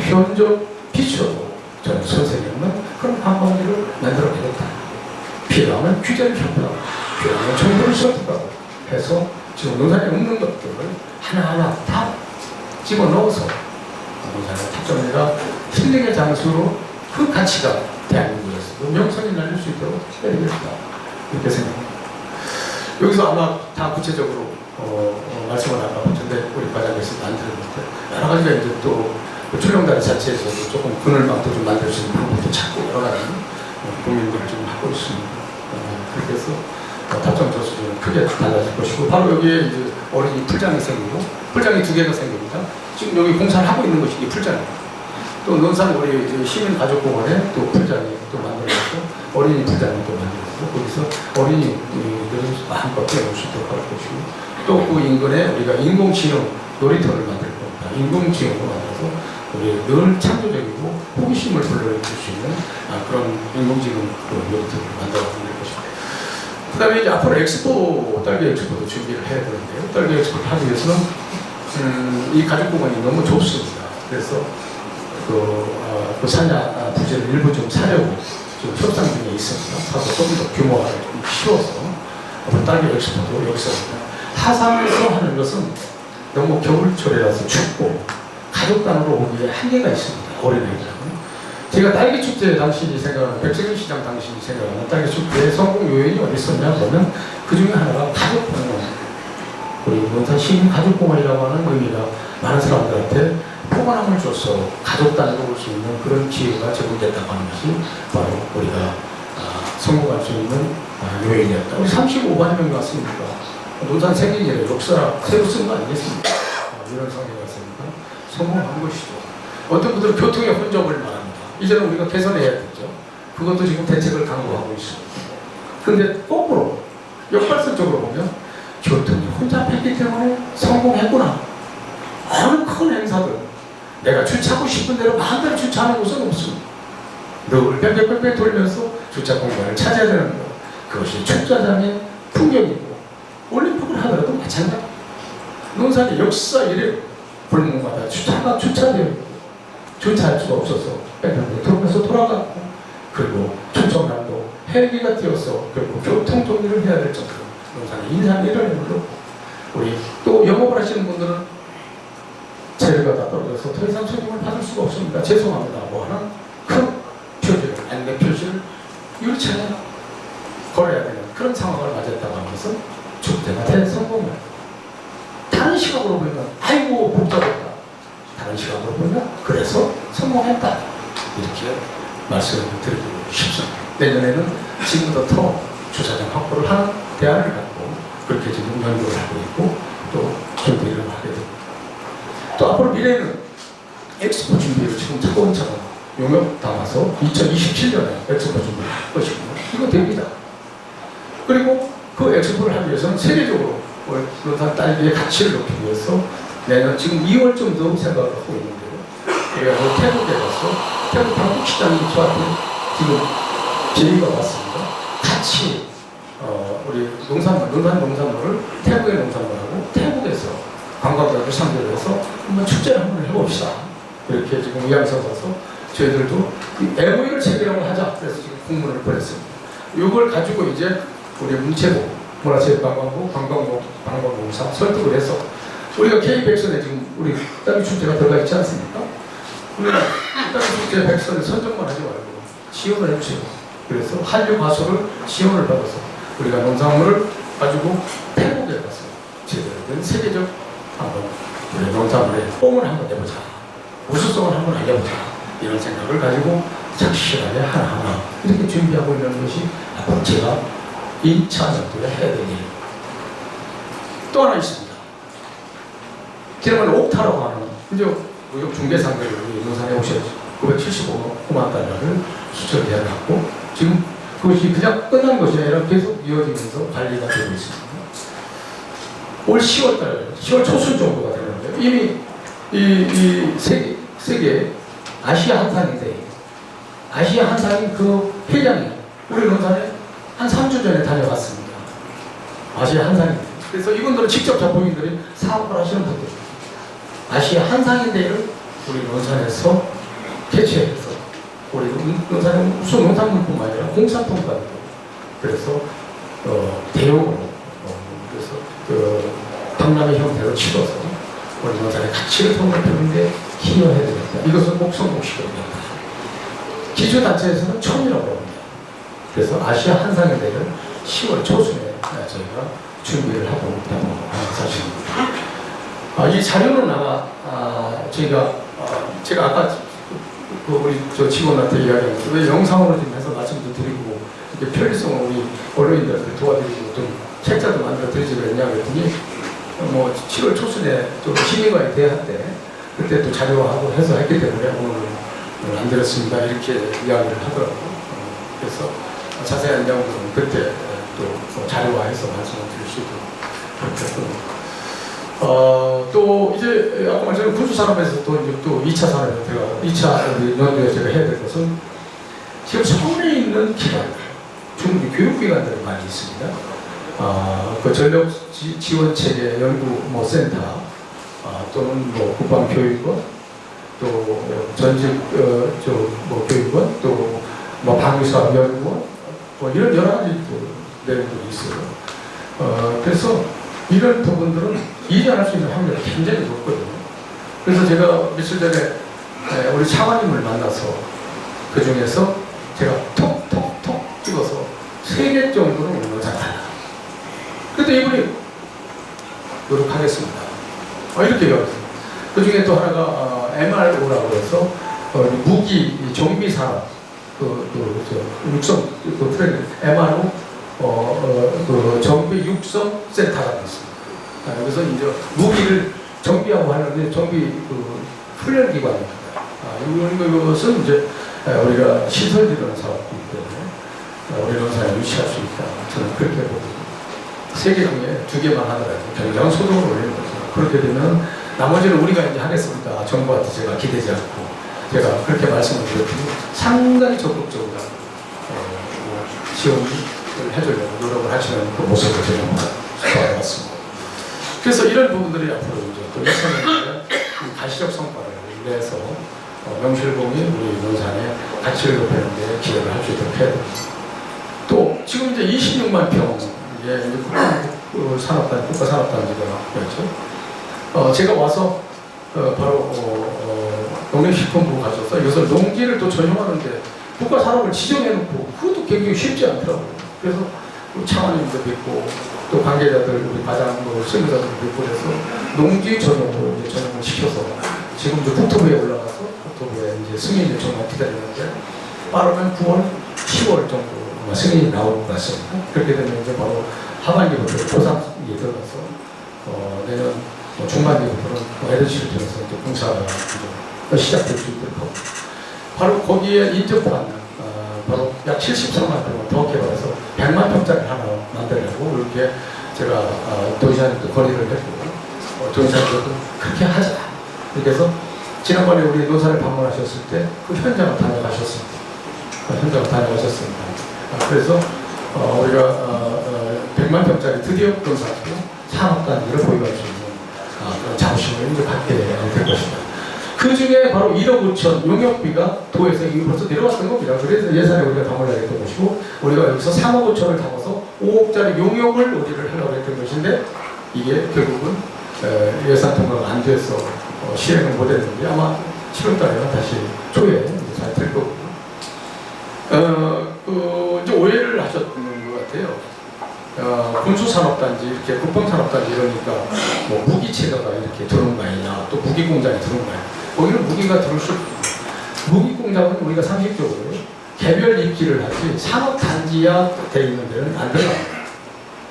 현적 비추어도 저는 선생님은 그런 관광지를 만들어내겠다. 필요하면 규제를 협조하고 필요하면 정부를 설득하고 해서 지금 논산에 없는 것들을 하나하나 다 집어넣어서 논산의 탑정리가 힐링의 장소로 그 가치가 대한민국에서도 명성이 날릴 수 있도록 해야겠다 이렇게 생각합니다. 여기서 아마 다 구체적으로 말씀을 아까 하셨는데 우리 과장께서 안 들었는데 여러 가지가 이제 또 출렁다리 자체에서도 조금 그늘망도 좀 만들 수 있는 방법도 찾고 여러 가지 고민들을 좀 하고 있습니다. 그렇게 해서 탑정 저수지는 크게 달라질 것이고 바로 여기에 이제 어린이 풀장이 생기고 풀장이 2개가 생깁니다. 지금 여기 공사를 하고 있는 것이 이 풀장입니다. 또 논산 우리 이제 시민가족공원에 또 풀장이 또 만들어졌고 어린이 풀장이 또 만들어졌고 거기서 어린이들을 마음껏 뛰어놀 수 있도록 할 것이고 또 그 인근에 우리가 인공지능 놀이터를 만들 겁니다. 인공지능으로 만들어서 우리 늘 창조적이고 호기심을 불러일으킬 수 있는 그런 인공지능 놀이터를 만들어 볼 것입니다. 그 다음에 이제 앞으로 엑스포, 딸기 엑스포도 준비를 해야 되는데요. 딸기 엑스포를 하기 위해서는 이 가족공원이 너무 좁습니다. 그래서 그 사냐 부지를 일부 좀 사려고 지금 협상 중에 있습니다. 사서 좀 더 규모가 좀 키워서 딸기 엑스포도 여기서 하산에서 하는 것은 너무 겨울철이라서 춥고 가족 단으로 오기에 한계가 있습니다. 어린아이들은. 제가 딸기 축제 당시 생각하는 백세균 시장 당시 생각하는 딸기 축제의 성공 요인이 어디 있었냐 그러면 그 중에 하나가 가족공원. 우리 논산 시민 가족공원이라고 하는 의미가 많은 사람들한테 포만함을 줘서 가족 단위로 볼 수 있는 그런 기회가 제공됐다고 하는 것이 바로 우리가 성공할 수 있는 요인이었다. 우리 35만명 왔습니까? 논산 생긴일에 역사 새로 쓴 거 아니겠습니까? 이런 상황이 왔으니까 성공한 것이죠. 어떤 분들은 교통의 혼잡을 말합니다. 이제는 우리가 개선해야 되죠. 그것도 지금 대책을 강구하고 있습니다. 그런데 거꾸로 역발설적으로 보면 교통이 혼잡했기 때문에 성공했구나. 어느 큰 행사들 내가 주차하고 싶은 대로 마음대로 주차하는 곳은 없습니다. 늘 뺑뺑뺑뺑 돌면서 주차 공간을 찾아야 되는 것. 그것이 축제장의 풍경이고 올림픽을 하더라도 마찬가지. 논산의 역사 이래 골목마다 주차가 주차되어 있고 주차할 수가 없어서 뺑뺑뺑 돌면서 돌아갔고 그리고 충청남도 헬기가 뛰어서 결국 교통 정리를 해야 될 정도로 논산의 인산 일원이 물렀고 우리 또 영업을 하시는 분들은 재료가 다 떨어져서 더 이상 손님을 받을 수가 없습니다. 죄송합니다. 뭐 하는 큰 표지를, 안내 표지를 유리창에 걸어야 되는 그런 상황을 맞았다고 하는 것은 축제가 대성공이에요. 다른 시각으로 보면 아이고 복잡했다. 다른 시각으로 보면 그래서 성공했다. 이렇게 말씀을 드리고 싶습니다. 내년에는 지금보다 더 주차장 확보를 하는 대안을 갖고 그렇게 지금 연구를 하고 있고 또 준비를 하게 됩니다. 또 앞으로 미래에는 엑스포 준비를 지금 차근차근 용역 담아서 2027년에 엑스포 준비를 할 것이고 이거 됩니다. 그리고 그 엑스포를 하기 위해서는 세계적으로 그런 딸기의 가치를 높이기 위해서 내년 지금 2월쯤도 생각을 하고 있는데요. 그래서 태국에 가서 태국 방콕시장이 저한테 지금 제의가 왔습니다. 같이 우리 농산물을 태국의 농산물하고 태국에서 관광객을 상대로 해서 한번 축제를 한번 해봅시다. 이렇게 지금 의향서 가서 저희들도 MOU를 체결을 하자. 그래서 지금 공문을 보냈습니다. 이걸 가지고 이제 우리 문체부, 문화체육관광부, 관광공사 설득을 해서 우리가 K100선에 지금 우리 딸기 축제가 들어가 있지 않습니까? 우리가 딸기 축제 100선을 선정만 하지 말고 지원을 해주세요. 그래서 한류 가수를 지원을 받아서 우리가 농산물을 가지고 태국에 가서 제대로 된 세계적 한번 우리 농산물의 뽕을 한번 내보자. 우수성을 한번 알려보자. 이런 생각을 가지고 착실하게 하나하나 이렇게 준비하고 있는 것이 앞으로 제가 2차 연도에 해야 될 일. 또 하나 있습니다. 지난번에 옥타라고 하는 이제 무역 중개상들이 우리 농산에 오셔서 975만 달러를 수출을 해갖고 지금 그것이 그냥 끝난 것이 아니라 계속 이어지면서 관리가 되고 있습니다. 올 10월 초순 정도가 되는데 이미 이 세계 아시아 한상인데 아시아 한상인 그 회장이 우리 농산에 한 3주 전에 다녀왔습니다. 아시아 한상인데 그래서 이분들은 직접 자본인들이 사업을 하시는 분들 아시아 한상인대를 우리 농산에서 개최해서 우리 농산은 우선 농산물뿐만 아니라 공산품까지도 그래서 대용으로 그래서 박람회 형태로 치러서 우리 농산의 가치를 통합하는데 기여해야 되겠다. 이것은 꼭 성공시켜야 된다. 기초단체에서는 처음이라고 합니다. 그래서 아시아 한상인대를 10월 초순에 저희가 준비를 하고 있다고 하는 사실입니다. 이 자료는 아마 제가 아까 우리 직원한테 이야기했는데 왜 영상으로 좀 해서 말씀도 드리고 이렇게 편리성을 우리 언론인들한테 도와드리고 좀 책자도 만들어 드리지 그랬냐 그랬더니 뭐 7월 초순에 좀 시민과의 대화 때 그때 또 자료화하고 해서 했기 때문에 오늘 안 드렸습니다 이렇게 이야기를 하더라고요. 그래서 자세한 내용들은 그때 또 자료화해서 말씀을 드릴 수 있도록 그렇게 했습니다. 또 이제 아까 말씀드린 군수산업에서 또 2차 산업에 들어가 2차 연도에 제가 해야 될 것은 지금 서울에 있는 기관들, 중국 교육기관들이 많이 있습니다. 그 전력 지원 체계 연구 센터 또는 국방교육원 또 전직 교육원 또 방위사업 연구원 이런 여러 가지 내용들이 있어요. 그래서 이런 부분들은 이전할 수 있는 확률이 굉장히 높거든요. 그래서 제가 며칠 전에 우리 차관님을 만나서 그 중에서 제가 톡톡톡 찍어서 3개 정도는 넣어잖아요. 그때 이분이 노력하겠습니다. 이렇게 얘기했어요. 그 중에 또 하나가 MRO라고 해서 무기 정비 산업 육성 트레이닝 MRO 그 정비 육성 센터가 있습니다. 그래서 이제 무기를 정비하고 하는데 정비 훈련 기관입니다. 이것은 이제 우리가 시설 지르는 사업이기 때문에 우리 농산에 유치할 수 있다. 저는 그렇게 보거든요. 3개 중에 2개만 하더라도 굉장한 소득을 올리는 거죠. 그렇게 되면 나머지는 우리가 이제 하겠습니다. 정부한테 제가 기대지 않고 제가 그렇게 말씀을 드렸더니 상당히 적극적으로 지원을 해주려고 노력을 하시는 그 모습을 제가 봐왔습니다. 그래서 이런 부분들이 앞으로 이제 또 역사는 가시적 성과를 내서 명실공히 우리 농산의 가치를 높이는 데 기여를 할 수 있도록 해야 됩니다. 또 지금 이제 26만 평 이제 국가산업단지가 되었죠. 제가 와서 바로 농림식품부 가셔서 이것을 농지를 또 전용하는데 국가산업을 지정해놓고 그것도 굉장히 쉽지 않더라고요. 그래서 차관님도 뵙고 또 관계자들 우리 과장 수행자들 뵙고 그래서 농지 전용으로 이제 전용을 시켜서 지금 이제 국토부에 올라가서 국토부에 이제 승인 요청만 기다리는데 빠르면 9월, 10월 정도 승인이 나올 것 같습니다. 그렇게 되면 이제 바로 하반기부터 조사에 들어가서 내년 중반기부터는 LH를 통해서 이제 공사가 시작될 수 있도록 하고, 바로 거기에 인접한 바로 약 73만 평을 더 개발해서 100만 평짜리 하나 만들려고 이렇게 제가 도지사님도 건의를 했고, 도지사님도 그렇게 하자. 이렇게 해서 지난번에 우리 논산을 방문하셨을 때 그 현장을 다녀가셨습니다. 그래서 우리가 100만 평짜리 드디어 건설하고 산업단지를 보유할 수 있는 그런 자부심을 이제 갖게 될 것입니다. 그 중에 바로 1억 5천 용역비가 도에서 이미 벌써 내려왔던 겁니다. 그래서 예산에 우리가 담으려고 했던 것이고, 우리가 여기서 3억 5천을 담아서 5억짜리 용역을 우리를 하려고 했던 것인데, 이게 결국은 예산 통과가 안 돼서 실행을 못 했는데, 아마 7월달에는 다시 초에 잘 될 거고요. 이제 오해를 하셨던 것 같아요. 군수산업단지, 이렇게 국방산업단지 이러니까 뭐 무기체가가 이렇게 들어온 거 아니냐, 또 무기공장이 들어온 거 아니냐. 거기는 무기가 들어올 수 없습니다. 무기공장은 우리가 상식적으로 개별 입지를 하지 산업단지화 되어 있는 데는 안 들어갑니다.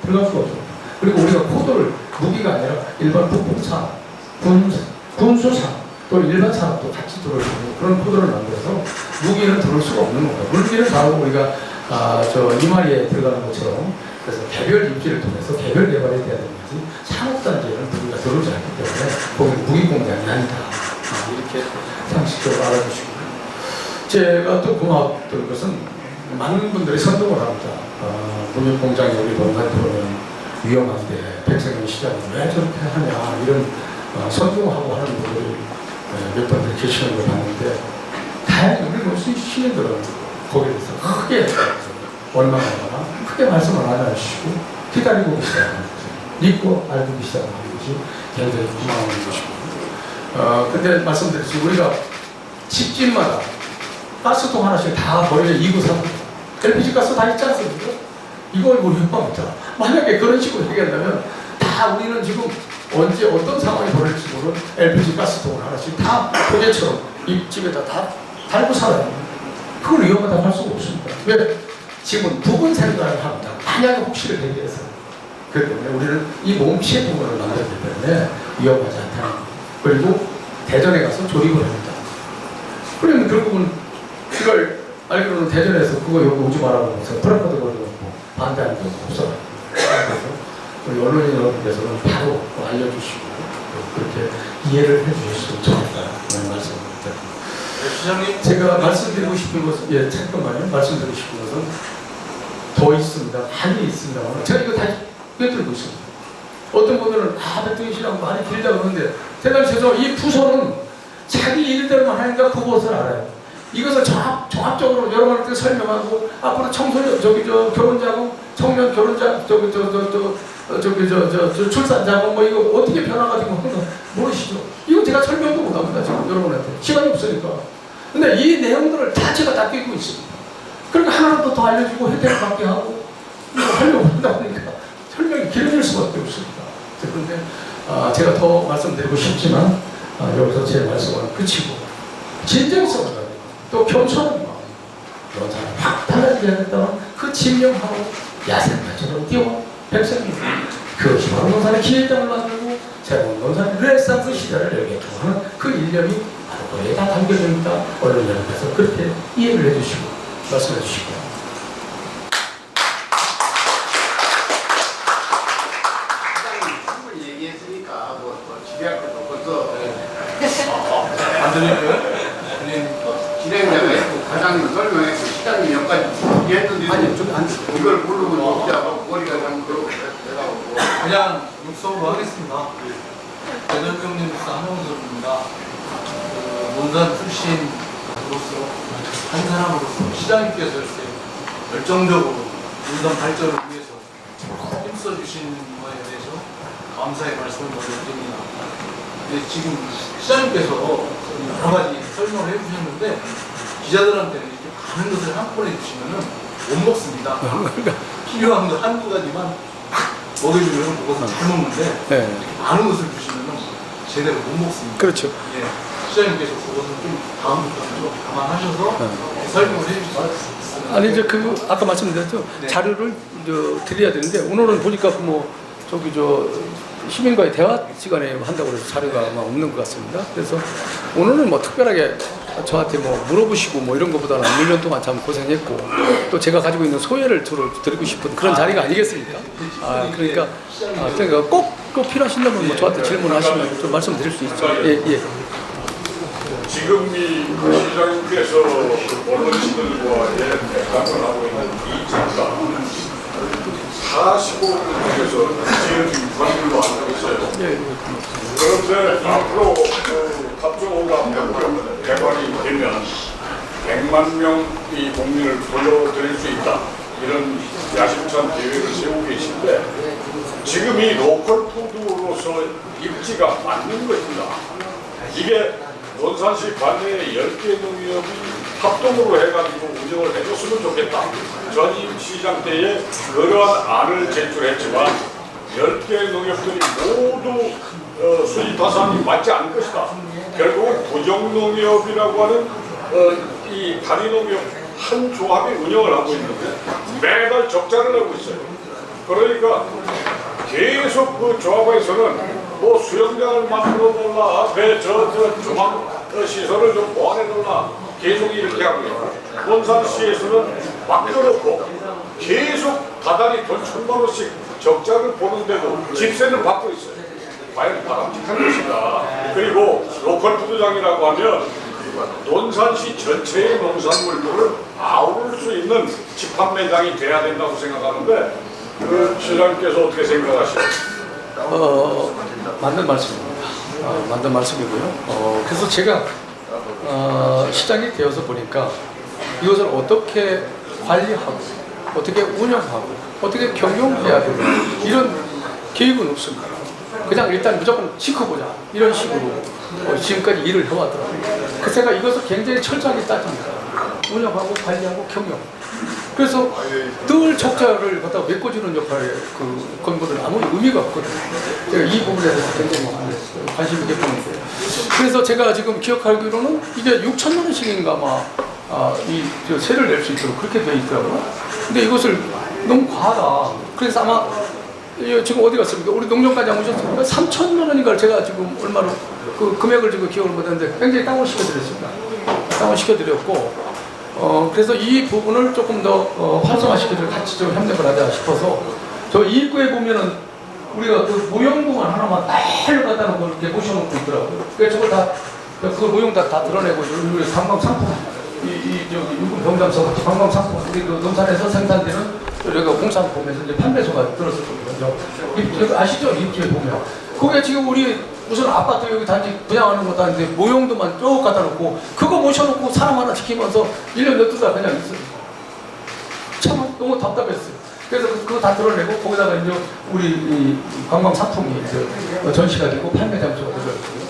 들어갈 수가 없습니다. 그리고 우리가 코드를 무기가 아니라 일반 국방산업, 군수산업, 또 일반 산업도 같이 들어올 수 있는 그런 코드를 만들어서 무기는 들어올 수가 없는 겁니다. 무기는 바로 우리가 이마리에 들어가는 것처럼, 그래서 개별 입지를 통해서 개별 개발이 돼야 되는 거지, 산업단지에는 무기가 들어오지 않기 때문에 거기는 무기공장이 아니다. 이렇게 상식적으로 알아주시고, 제가 또 고마웠던 것은 많은 분들이 선동을 합니다. 무기공장이 우리 논산 들어오면 위험한데 백성의 시장을 왜 저렇게 하냐, 이런 선동하고 하는 분들이 몇 분들 계시는 걸 봤는데, 다행히 우리 무슨 시민들은 거기에 대해서 크게 원망하거나 크게 말씀을 안 하시고 기다리고 계시다는 거죠. 믿고 알고 계시다는 것이 굉장히 고마운 것이고, 근데 말씀드렸듯이 우리가 집집마다 가스통 하나씩 다 버리려 2구 3구 LPG 가스 다 있지 않습니까? 이걸 모르겠다. 만약에 그런 식으로 얘기한다면 다 우리는 지금 언제 어떤 상황이 벌어질지 모르는 LPG 가스통을 하나씩 다 도제처럼 이 집에다 다 달고 살아요. 그걸 위험하다고 할 수가 없습니다. 왜? 지금은 부분 생각을 합니다. 만약에 혹시를 대비해서. 그렇기 때문에 우리는 이 몸치의 부분을 만들기 때문에 위험하지 않다는 거예요. 그리고 대전에 가서 조립을 합니다. 그러면 결국은 이걸 알기로는 대전에서 그거 여기 오지 말라고 해서 프라카드 걸어놓고 반대하는 경우가 없어요. 그래서 우리 언론인 여러분께서는 바로 알려주시고 그렇게 이해를 해주셨으면 좋겠다는 말씀을 드립니다. 시장님, 제가 말씀드리고 싶은 것은, 잠깐만요. 말씀드리고 싶은 것은 더 있습니다. 많이 있습니다. 제가 이거 다 꿰뚫고 있습니다. 어떤 분들은 대통령이라고 말이 길다 그러는데, 대단히 이 부서는 자기 일대로만 하니까 그것을 알아요. 이것을 종합적으로 여러분한테 설명하고, 앞으로 청소년, 결혼자금, 청년 결혼자, 출산자금, 뭐 이거 어떻게 변화가지고 하는 거 모르시죠? 이거 제가 설명도 못 합니다, 지금 여러분한테. 시간이 없으니까. 근데 이 내용들을 다 제가 다 끼고 있습니다. 그러니까 하나라도 더 알려주고 혜택을 받게 하고, 이거 하려고 한다 보니까 설명이 길어질 수밖에 없습니다. 그런데 제가 더 말씀드리고 싶지만, 여기서 제 말씀은 그치고, 진정성을 가지고, 또 겸손한 마음, 논산을 확 달라지게 하겠다는 그 진명하고 야생마처럼 뛰어 백성이, 그것이 바로 논산의 기회장을 만들고 새로운 논산의 르네상스 시대를 열겠다고 하는 그 일념이 바로 거기에 다 담겨져 있다. 언론 여러분께서 그렇게 이해를 해주시고 말씀해 주시고. 시장님 얘기했으니까 지휘할 것도 벌써 안 들리고요? 진행자가 과장님 설명했고 시장님 몇 가지 얘기했는데 아니, 좀 안 이걸 모르고 진짜 머리가 잠들고 내가고 그냥 육성으로 하겠습니다. 대전경님 한영섭입니다. 논산 출신으로서 한 사람으로서 시장님께서 이렇게 열정적으로 논산 발전을 위해서 힘써주신 거에 대해서 감사의 말씀을 먼저 드립니다. 근데 지금 시장님께서 여러 가지 설명을 해주셨는데 기자들한테는 이렇게 많은 것을 한꺼번에 주시면은 못 먹습니다. 필요한 거 한두 가지만 먹여주면 그것을 잘 먹는데 많은 것을 주시면은 제대로 못 먹습니다. 그렇죠. 예. 시장님께서 그것은 좀 다음부터는 좀 감안하셔서 설명을 해주시죠. 아니 이제 그 아까 말씀드렸죠. 네. 자료를 드려야 되는데 오늘은 보니까 뭐 저기 시민과의 대화 시간에 한다고 해서 자료가 아마 없는 것 같습니다. 그래서 오늘은 뭐 특별하게 저한테 뭐 물어보시고 뭐 이런 것보다는 1년 동안 참 고생했고 또 제가 가지고 있는 소회를 드리고 싶은 그런 자리가 아니겠습니까? 그러니까 꼭 필요하신다면 뭐 저한테 질문하시면 좀 말씀드릴 수 있죠. 예. 지금 이 시장님께서 언론인들과 대담을 하고 있는 이 장사 45분 중에서 지금 관계로 하고 있어요. 그런데 앞으로 탑승호가 개발이 되면 100만 명의 국민을 불러들일 수 있다. 이런 야심찬 계획을 세우고 계신데 지금 이 로컬푸드로서 입지가 맞는 것입니다. 이게 논산시 관내의 10개 농협이 합동으로 해가지고 운영을 해줬으면 좋겠다. 전임 시장 때에 그러한 안을 제출했지만 10개 농협들이 모두 수입 타산이 맞지 않을 것이다. 결국은 부정농협이라고 하는 이 단위농협 한 조합이 운영을 하고 있는데 매달 적자를 내고 있어요. 그러니까 계속 그 조합에서는 뭐 수영장을 만들어달라, 조망 시설을 좀 보완해달라 계속 이렇게 하고 있고 논산시에서는 맡겨놓고 계속 다달이 돈 1,000만 원씩 적자를 보는데도 집세는 받고 있어요. 과연 바람직한 것인가. 그리고 로컬푸드장이라고 하면 논산시 전체의 농산물들을 아우를 수 있는 집합매장이 돼야 된다고 생각하는데 그 시장님께서 어떻게 생각하시나요? 맞는 말씀입니다. 맞는 말씀이고요. 그래서 제가 시장이 되어서 보니까 이것을 어떻게 관리하고 어떻게 운영하고 어떻게 경영해야 되는 이런 계획은 없습니다. 그냥 일단 무조건 지켜보자 이런 식으로 지금까지 일을 해왔더라고요. 그래서 제가 이것을 굉장히 철저하게 따집니다. 운영하고 관리하고 경영. 그래서 늘 적자를 갖다가 메꿔주는 역할에 그건 거는 아무 의미가 없거든요. 제가 이 부분에 대해서 굉장히 관심 있게 보는데. 그래서 제가 지금 기억하기로는 이게 6,000만 원씩인가 아마 이 세를 낼 수 있도록 그렇게 되어 있더라고요. 근데 이것을 너무 과하다. 그래서 아마 지금 어디 갔습니까? 우리 농정과장 오셨습니까? 3,000만 원인가를 제가 지금 얼마로 그 금액을 지금 기억을 못하는데 굉장히 다운 시켜드렸습니다. 다운 시켜드렸고. 그래서 이 부분을 조금 더 활성화시켜서 같이 좀 협력을 하자 싶어서 저 입구에 보면은 우리가 그 모형구만 하나만 딱 갖다 놓고 이렇게 모셔놓고 있더라고요. 그래서 저걸 다 그 모형 다 드러내고 우리 관광 상품 저기 유금 병담서 관광 상품 우리 그 농산에서 생산되는 우리가 공산품에서 이제 판매소가 들었을 겁니다. 아시죠? 입구에 보면 그게 지금 우리 무슨 아파트 여기 단지 분양하는 것도 아닌데 모형도만 쭉 갖다 놓고 그거 모셔놓고 사람 하나 지키면서 1년 몇 달 그냥 있어요. 참 너무 답답했어요. 그래서 그거 다 드러내고 거기다가 이제 우리 이 관광 상품이 이제 전시가 되고 판매 장소가 들어있고요.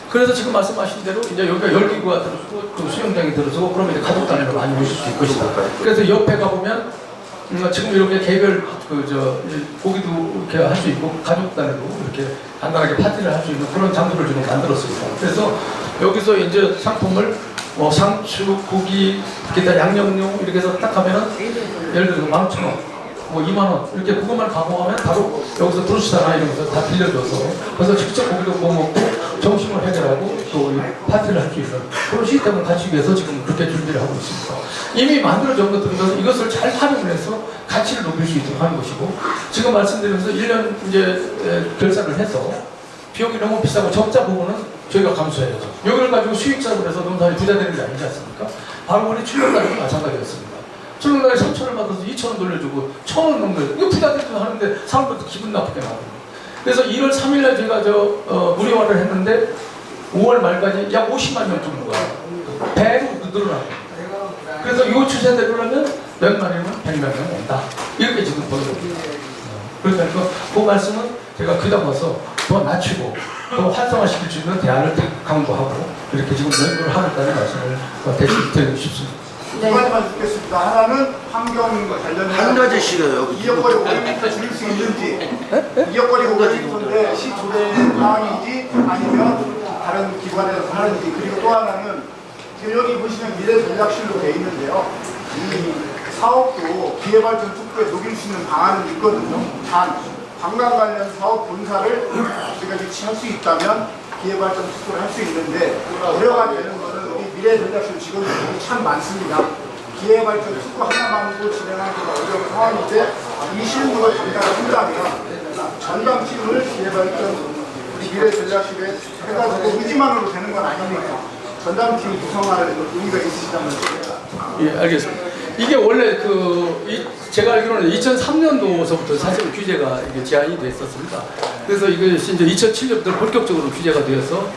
그래서 지금 말씀하신 대로 이제 여기가 열기구가 들어서고 또 수영장이 들어서고 그러면 이제 가족 단위로 많이 오실 수 있을 것이다. 그래서 옆에 가보면 지금 이렇게 개별 고기도 이렇게 할 수 있고 가족 단위로 이렇게 간단하게 파티를 할 수 있는 그런 장소를 지금 만들었습니다. 그래서 여기서 이제 상품을 상추, 고기, 기타 양념용 이렇게 해서 딱 하면은 예를 들어서 15,000원, 뭐 2만원 이렇게 그것만 가공하면 바로 여기서 브루시다나 이런 것을 다 빌려줘서 그래서 직접 고기도 구워 먹고 점심을 해결하고 또 파티를 할 수 있는 그런 시스템을 갖추기 위해서 지금 그렇게 준비를 하고 있습니다. 이미 만들어진 것들은 이것을 잘 활용을 해서 가치를 높일 수 있도록 하는 것이고 지금 말씀드리면서 1년 이제 결산을 해서 비용이 너무 비싸고 적자 부분은 저희가 감수해야죠. 여기를 가지고 수익자로 해서 농산이 부자 되는 게 아니지 않습니까? 바로 우리 출렁다리도 마찬가지였습니다. 출렁다리 3,000원 받아서 2,000원 돌려주고 1,000원 넘겨요. 이거 부자 되기도 하는데 사람들도 기분 나쁘게 나와요. 그래서 1월 3일날 제가 무료화를 했는데 5월 말까지 약 50만 명 주는 거예요. 배로 늘어나요. 그래서 이 추세대로라면 몇 만이면 100만 명 온다. 이렇게 지금 보여줍니다. 그러니까 그 말씀은 제가 그다음서 더 낮추고 더 활성화시킬 수 있는 대안을 강구하고 이렇게 지금 연구를 하겠다는 말씀을 대신 드리고 싶습니다. 두 가지만 듣겠습니다. 하나는 환경과 관련해서 한 가지 싫어요. 이역거리 500m 줄일 수 있는지 이역거리 500m인데 시 조례 사항인지 아니면 다른 기관에서 하는지, 그리고 또 하나는 지금 여기 보시면 미래전략실로 되어 있는데요. 이 사업도 기회발전 특구에 녹일 수 있는 방안은 있거든요. 단 관광 관련 사업 본사를 우리가 유치할 수 있다면 기회발전 특구를 할 수 있는데, 우려가 되는 것은 우리 미래전략실 직원들이 참 많습니다. 기회발전 특구 하나만으로 진행하기가 어려운 상황인데 이 실무를 담당한다면 전담팀을 기회발전 미래전략실에 해가지고 의지만으로 되는 건 아니니까 전담팀 구성할 의미가 있으시다면. 예, 알겠습니다. 이게 원래 제가 알기로는 2003년도서부터 사실 규제가 이게 제한이 됐었습니다. 그래서 이것이 이제 2007년부터 본격적으로 규제가 되어서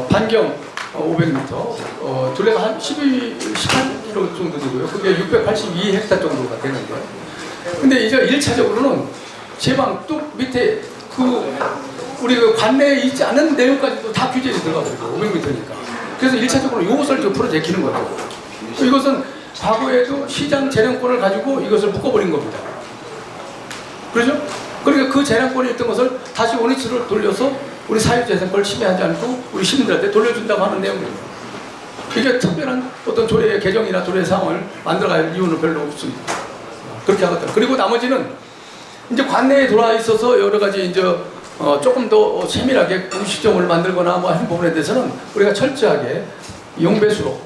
반경 500m, 둘레가 한 18km 정도 되고요. 그게 682헥타 정도가 되는데요. 근데 이제 1차적으로는 제방 뚝 밑에 우리 관내에 있지 않은 내용까지도 다 규제에 들어가거든요. 500m니까. 그래서 1차적으로 이것을 좀 풀어제키는 거죠. 이것은 과거에도 시장 재량권을 가지고 이것을 묶어버린 겁니다. 그렇죠? 그러니까 그 재량권이 있던 것을 다시 원위치로 돌려서 우리 사유재산권을 침해하지 않고 우리 시민들한테 돌려준다고 하는 내용입니다. 이게 특별한 어떤 조례의 개정이나 조례 사항을 만들어갈 이유는 별로 없습니다. 그렇게 하거든요. 그리고 나머지는 이제 관내에 들어와 있어서 여러 가지 이제 조금 더 세밀하게 시정을 만들거나 뭐 하는 부분에 대해서는 우리가 철저하게 용배수로,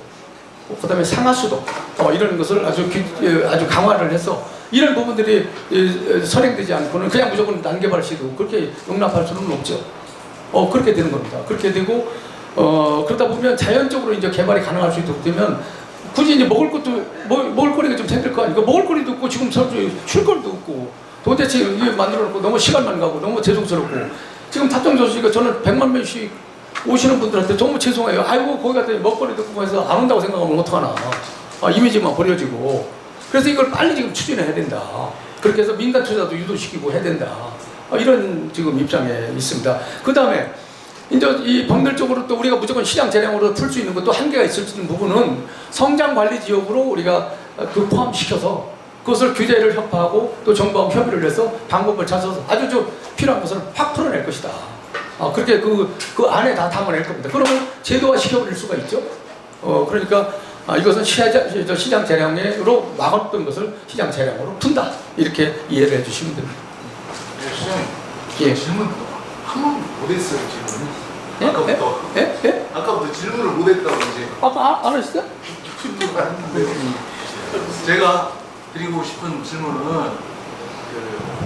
그다음에 상하수도 이런 것을 아주 강화를 해서 이런 부분들이 선행되지 않고는 그냥 무조건 난개발 시도 그렇게 용납할 수는 없죠. 그렇게 되는 겁니다. 그렇게 되고 그러다 보면 자연적으로 이제 개발이 가능할 수 있도록 되면 굳이 이제 먹을거리가 좀 생길 거 아니에요. 먹을거리도 없고 지금 쉴거리도 없고 도대체 이게 만들어놓고 너무 시간만 가고 너무 죄송스럽고 지금 탑정조수니까 저는 100만 명씩 오시는 분들한테 너무 죄송해요. 아이고 거기 갔더니 먹거리도 없고 해서 안 온다고 생각하면 어떡하나. 이미지만 버려지고. 그래서 이걸 빨리 지금 추진해야 된다. 그렇게 해서 민간 투자도 유도시키고 해야 된다. 이런 지금 입장에 있습니다. 그 다음에 이제 이 법률적으로 또 우리가 무조건 시장 재량으로 풀 수 있는 것도 한계가 있을 수 있는 부분은 성장 관리 지역으로 우리가 포함시켜서 그것을 규제를 협파하고 또 정부하고 협의를 해서 방법을 찾아서 아주 좀 필요한 것을 확 풀어낼 것이다. 그렇게 그 안에 다 담아낼 겁니다. 그러면 제도화 시켜버릴 수가 있죠. 그러니까 이것은 시장 재량으로 막았던 것을 시장 재량으로 푼다. 이렇게 이해를 해주시면 됩니다. 네, 시장님. 예. 질문 한 번 못했어요, 질문을. 예? 아까부터. 예? 예? 아까부터 질문을 못했다고 이제. 아까 안 하셨어요? 질문을 했는데 제가 드리고 싶은 질문은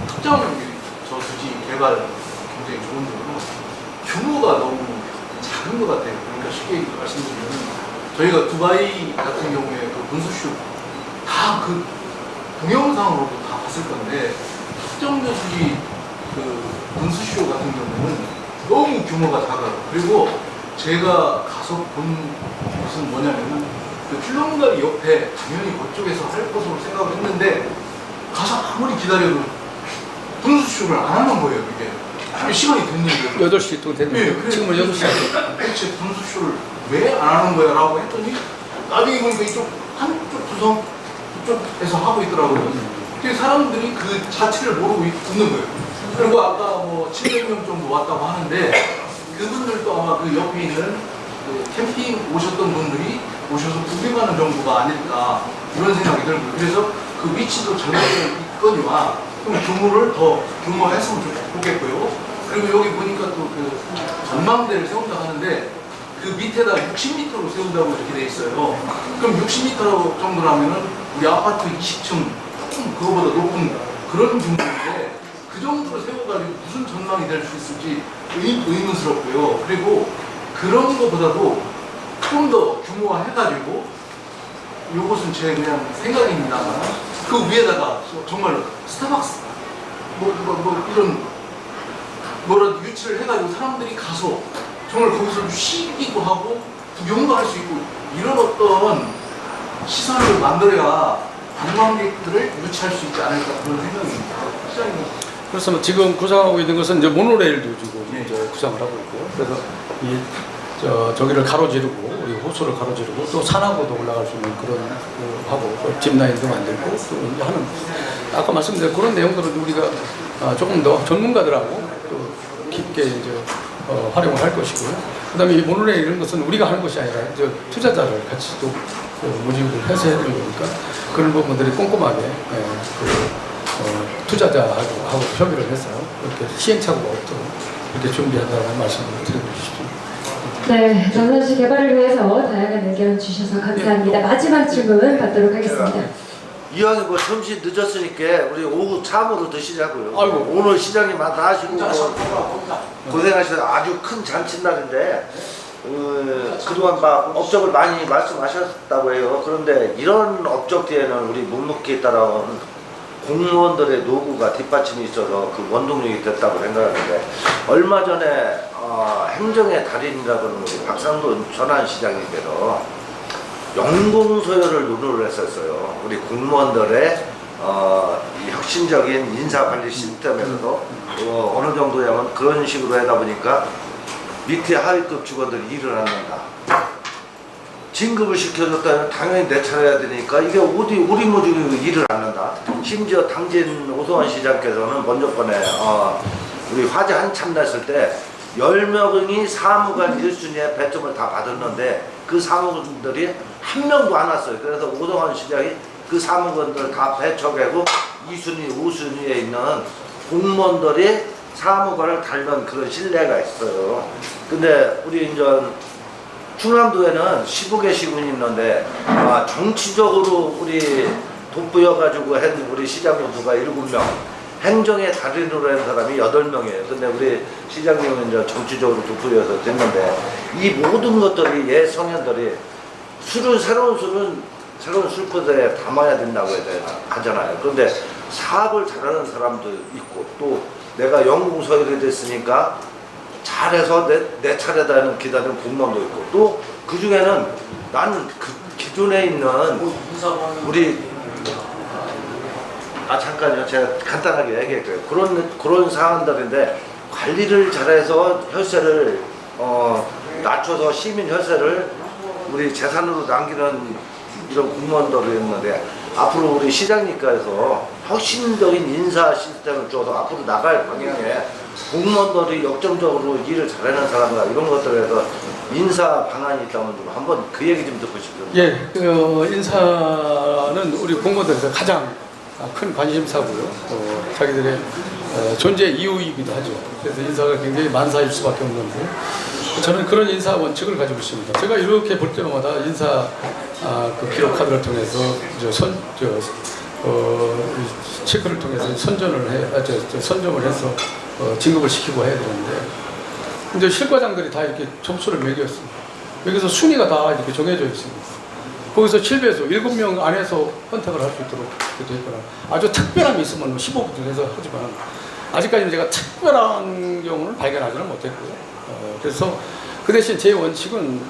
특정 저수지 개발 굉장히 좋은 데는 규모가 너무 작은 것 같아요. 그러니까 쉽게 말씀드리면 저희가 두바이 같은 경우에 분수쇼 다 동영상으로도 다 봤을 건데 특정 저수지 분수쇼 같은 경우는 너무 규모가 작아요. 그리고 제가 가서 본 것은 뭐냐면은 출렁다리 옆에 당연히 그쪽에서 할 것으로 생각을 했는데 가서 아무리 기다려도 분수쇼를 안 하는 거예요. 이게 시간이 됐는데 8시 또 됐는데 네, 지금은 6시 대체 분수쇼를 왜 안 하는 거야? 라고 했더니 나중에 보니까 한쪽 구성 이쪽에서 하고 있더라고요. 근데 사람들이 그 자체를 모르고 있는 거예요. 그리고 아까 700명 정도 왔다고 하는데 그분들도 아마 그 옆에 있는 캠핑 오셨던 분들이 오셔서 구경하는 정도가 아닐까 이런 생각이 들고요. 그래서 그 위치도 잘못되어 있거니와 좀 규모를 더 규모했으면 좋겠고요. 그리고 여기 보니까 또 전망대를 세운다 하는데 그 밑에다 60m로 세운다고 이렇게 돼 있어요. 그럼 60m 정도라면은 우리 아파트 20층 조금 그거보다 높은 그런 규모인데 그 정도로 세워가지고 무슨 전망이 될 수 있을지 의문스럽고요. 그리고 그런 것보다도 좀 더 규모화해가지고 이것은 제 그냥 생각입니다만 그 위에다가 정말로 스타벅스 이런 뭐라도 유치를 해가지고 사람들이 가서 정말 거기서 쉬기도 하고 구경도 할 수 있고 이런 어떤 시설을 만들어야 관광객들을 유치할 수 있지 않을까 그런 생각입니다. 시장님. 그래서 지금 구상하고 있는 것은 이제 모노레일도 지금 네. 이제 구상을 하고 있고요. 그래서 저기를 가로지르고 우리 호수를 가로지르고 또 산하고도 올라갈 수 있는 그런 하고 짚라인도 만들고 또 이제 하는 아까 말씀드린 그런 내용들은 우리가 조금 더 전문가들하고 또 깊게 이제 활용을 할 것이고요. 그다음에 이 모노레일 이런 것은 우리가 하는 것이 아니라 투자자를 같이 또 모집을 해서 해야 되는 거니까 그런 부분들이 꼼꼼하게 투자자하고 협의를 해서 이렇게 시행착오가 없도록 이렇게 준비한다는 말씀을 드리고 싶습니다. 네, 전산시 개발을 위해서 다양한 의견 주셔서 감사합니다. 마지막 질문 받도록 하겠습니다. 이왕에 뭐 점심 늦었으니까 우리 오후 참으로 드시자고요. 아이고. 오늘 시장님 다 하시고 고생하셔서 아주 큰 잔칫날인데 그동안 막 업적을 많이 말씀하셨다고 해요. 그런데 이런 업적 뒤에는 우리 묵묵히 따라온 공무원들의 노고가 뒷받침이 있어서 그 원동력이 됐다고 생각하는데 얼마 전에 행정의 달인이라고 하는 우리 박상돈 전환시장님께서 연공서열을 논의를 했었어요. 우리 공무원들의 이 혁신적인 인사관리 시스템에서도 어느 정도냐면 그런 식으로 하다 보니까 밑에 하위급 직원들이 일을 안 한다. 진급을 시켜줬다면 당연히 내차려야 되니까 이게 어디 우리 모집이 일을 안 한다. 심지어 당진 오성환 시장께서는 먼저 번에 우리 화재 한참 났을 때 10명이 사무관 1순위에 배점을 다 받았는데 그 사무관들이 한 명도 안 왔어요. 그래서 오성환 시장이 그 사무관들 다 배척하고 2순위, 5순위에 있는 공무원들이 사무관을 달는 그런 신뢰가 있어요. 근데 우리 이제 충남도에는 15개 시군이 있는데 정치적으로 우리 돋보여가지고 한 우리 시장님수가 7명, 행정의 달인으로 한 사람이 8명이에요. 근데 우리 시장님은 이제 정치적으로 돋보여서 됐는데 이 모든 것들이 예성현들이 새로운 술포대에 담아야 된다고 하잖아요. 그런데 사업을 잘하는 사람도 있고 또 내가 연공서열이 됐으니까 잘해서 내 차례다는 기다리는 공무원도 있고 또 그 중에는 나는 그 기존에 있는 우리 잠깐요. 제가 간단하게 얘기할게요. 그런 사안들인데 관리를 잘해서 혈세를 낮춰서 시민 혈세를 우리 재산으로 남기는 이런 공무원들이 있는데 앞으로 우리 시장님께서 혁신적인 인사 시스템을 줘서 앞으로 나갈 방향에 공무원들이 역점적으로 일을 잘하는 사람과 이런 것들에서 인사 방안이 있다면 좀 한번 그 얘기 좀 듣고 싶어요. 예, 인사는 우리 공무원들에서 가장 큰 관심사고요. 자기들의 존재 이유이기도 하죠. 그래서 인사가 굉장히 만사일 수밖에 없는데 저는 그런 인사 원칙을 가지고 있습니다. 제가 이렇게 볼 때마다 인사 그 기록 카드를 통해서 체크를 통해서 선점을 해서 진급을 시키고 해야 되는데 이제 실과장들이 다 이렇게 점수를 매겼습니다. 여기서 순위가 다 이렇게 정해져 있습니다. 거기서 7배수 7명 안에서 선택을 할 수 있도록 되어 있거나 아주 특별함이 있으면 15부터 해서 하지만 아직까지는 제가 특별한 경우는 발견하지는 못했고요. 그래서 그 대신 제 원칙은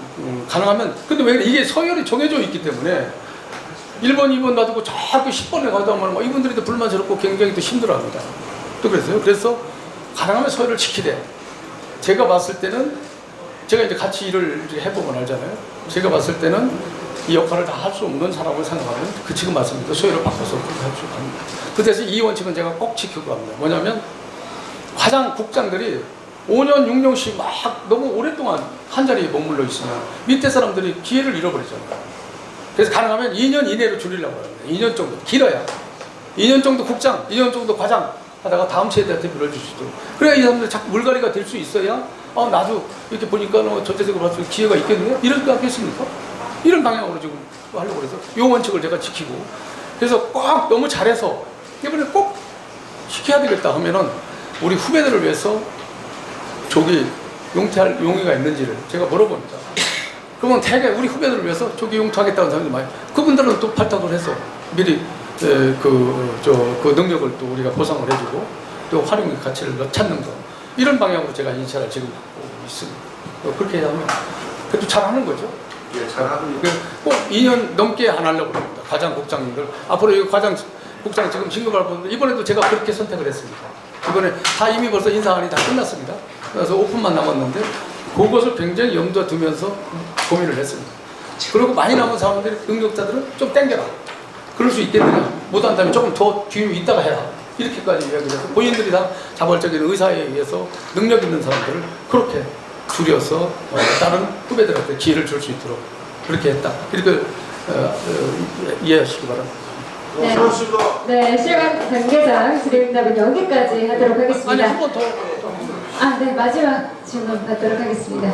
가능하면 근데 왜 이게 서열이 정해져 있기 때문에 1번, 2번 놔두고 자꾸 10번에 가다 보면 이분들이 또 불만스럽고 굉장히 또 힘들어합니다. 또 그랬어요. 그래서 가능하면 서열을 지키되 제가 봤을 때는 제가 이제 같이 일을 해보면 알잖아요. 제가 봤을 때는 이 역할을 다 할 수 없는 사람을 생각하면 그 지금 말씀드린 서열을 바꿔서 그렇게 할 수 있습니다. 그 대신 이 원칙은 제가 꼭 지키고 합니다. 뭐냐면 과장 국장들이 5년, 6년씩 막 너무 오랫동안 한 자리에 머물러 있으면 밑에 사람들이 기회를 잃어버리잖아요. 그래서 가능하면 2년 이내로 줄이려고 합니다. 2년 정도, 길어야 2년 정도 국장, 2년 정도 과장 하다가 다음 세대한테 물어줄 수 있도록 그래야 이 사람들이 자꾸 물갈이가 될 수 있어야 나도 이렇게 보니까 전체적으로 봤을 때 기회가 있겠네? 이럴 거 없겠습니까? 이런 방향으로 지금 하려고 그래서 이 원칙을 제가 지키고 그래서 꼭 너무 잘해서 이번에 꼭 시켜야 되겠다 하면은 우리 후배들을 위해서 조기 용퇴할 용의가 있는지를 제가 물어봅니다. 그러면 대개 우리 후배들을 위해서 조기 용퇴하겠다는 사람들이 많이 그분들은 또 발탁을 해서 미리 그 능력을 또 우리가 보상을 해주고 또 활용의 가치를 찾는 거 이런 방향으로 제가 인사를 지금 하고 있습니다. 그렇게 하면 그래도 잘하는 거죠. 예, 잘하고 꼭 2년 넘게 안 하려고 합니다. 과장 국장님들 앞으로 이 과장 국장 지금 진급할 분들 이번에도 제가 그렇게 선택을 했습니다. 이번에 다 이미 벌써 인사안이 다 끝났습니다. 그래서 오픈만 남았는데 그것을 굉장히 염두에 두면서 고민을 했습니다. 그리고 많이 남은 사람들이 능력자들은 좀 땡겨라. 그럴 수 있겠느냐? 못한다면 조금 더 뒤로 있다가 해라. 이렇게까지 이야기해서 본인들이 다 자발적인 의사에 의해서 능력 있는 사람들을 그렇게 줄여서 다른 후배들한테 기회를 줄 수 있도록 그렇게 했다. 이렇게 이해하시기 바랍니다. 네. 네, 실감 단계장 질의응답은 여기까지 하도록 아니 하겠습니다. 한 번 더. 아, 네, 마지막 질문 받도록 하겠습니다.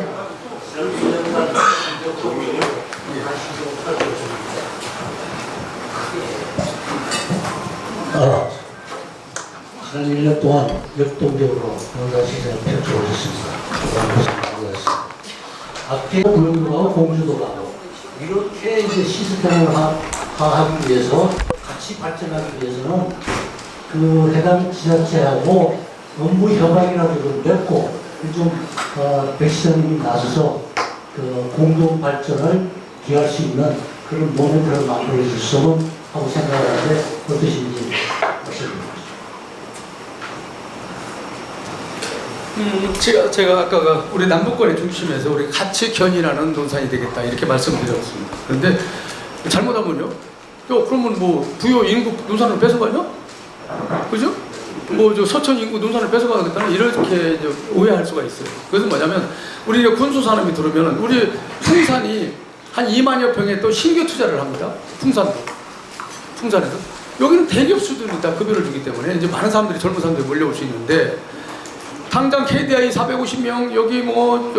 지난 1년 동안 역동적으로 농사시장을 펼쳐오셨습니다. 고생 많으셨습니다. 앞에 구역도하고 공주도하고 이렇게 이제 시스템을 하기 위해서 같이 발전하기 위해서는 그 해당 지자체하고 업무 협약이라도 좀 맺고 좀 백시장님이 나서서 그 공동 발전을 기할 수 있는 그런 모멘트를 만들어 주셨으면 하고 생각하는데 어떠신지 말씀드립니다. 제가 아까 우리 남북권의 중심에서 우리 같이 견인하는 논산이 되겠다 이렇게 말씀드렸습니다. 그런데 잘못하면요, 그러면 뭐 부여 인구 논산을 뺏어가냐? 그죠? 뭐 저 서천 인구 논산을 뺏어가겠다 이렇게 이제 오해할 수가 있어요. 그래서 뭐냐면 우리 군수 산업이 들어오면은 우리 풍산이 한 2만여 평에 또 신규 투자를 합니다. 풍산에서 여기는 대기업수들이 다 급여를 주기 때문에 이제 많은 사람들이 젊은 사람들이 몰려올 수 있는데. 당장 KDI 450명, 여기 뭐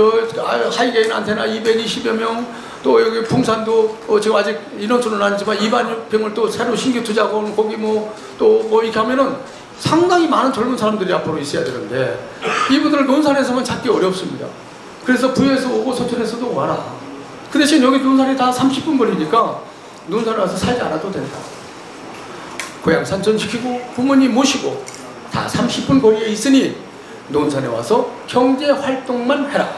하이게인 안테나 220여 명, 또 여기 풍산도 지금 아직 인원수는 아니지만 2만 평을 또 새로 신규 투자하고 거기 뭐 또 뭐 이렇게 하면은 상당히 많은 젊은 사람들이 앞으로 있어야 되는데 이분들을 논산에서만 찾기 어렵습니다. 그래서 부여에서 오고 서천에서도 와라. 그 대신 여기 논산이 다 30분 거리니까 논산에 와서 살지 않아도 된다. 고향 산천시키고 부모님 모시고 다 30분 거리에 있으니 논산에 와서 경제 활동만 해라.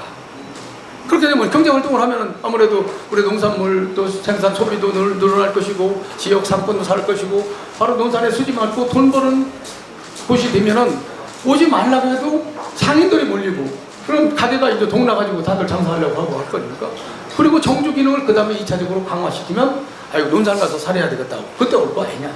그렇게 되면 경제 활동을 하면 아무래도 우리 농산물 또 생산 소비도 늘어날 것이고 지역 상권도 살 것이고 바로 논산에 수지 많고 돈 버는 곳이 되면은 오지 말라고 해도 상인들이 몰리고 그럼 가게가 이제 동나가지고 다들 장사하려고 하고 할 거니까. 그리고 정주 기능을 그 다음에 2차적으로 강화시키면 아이고 논산 가서 살아야 되겠다고 그때 올 거 아니냐.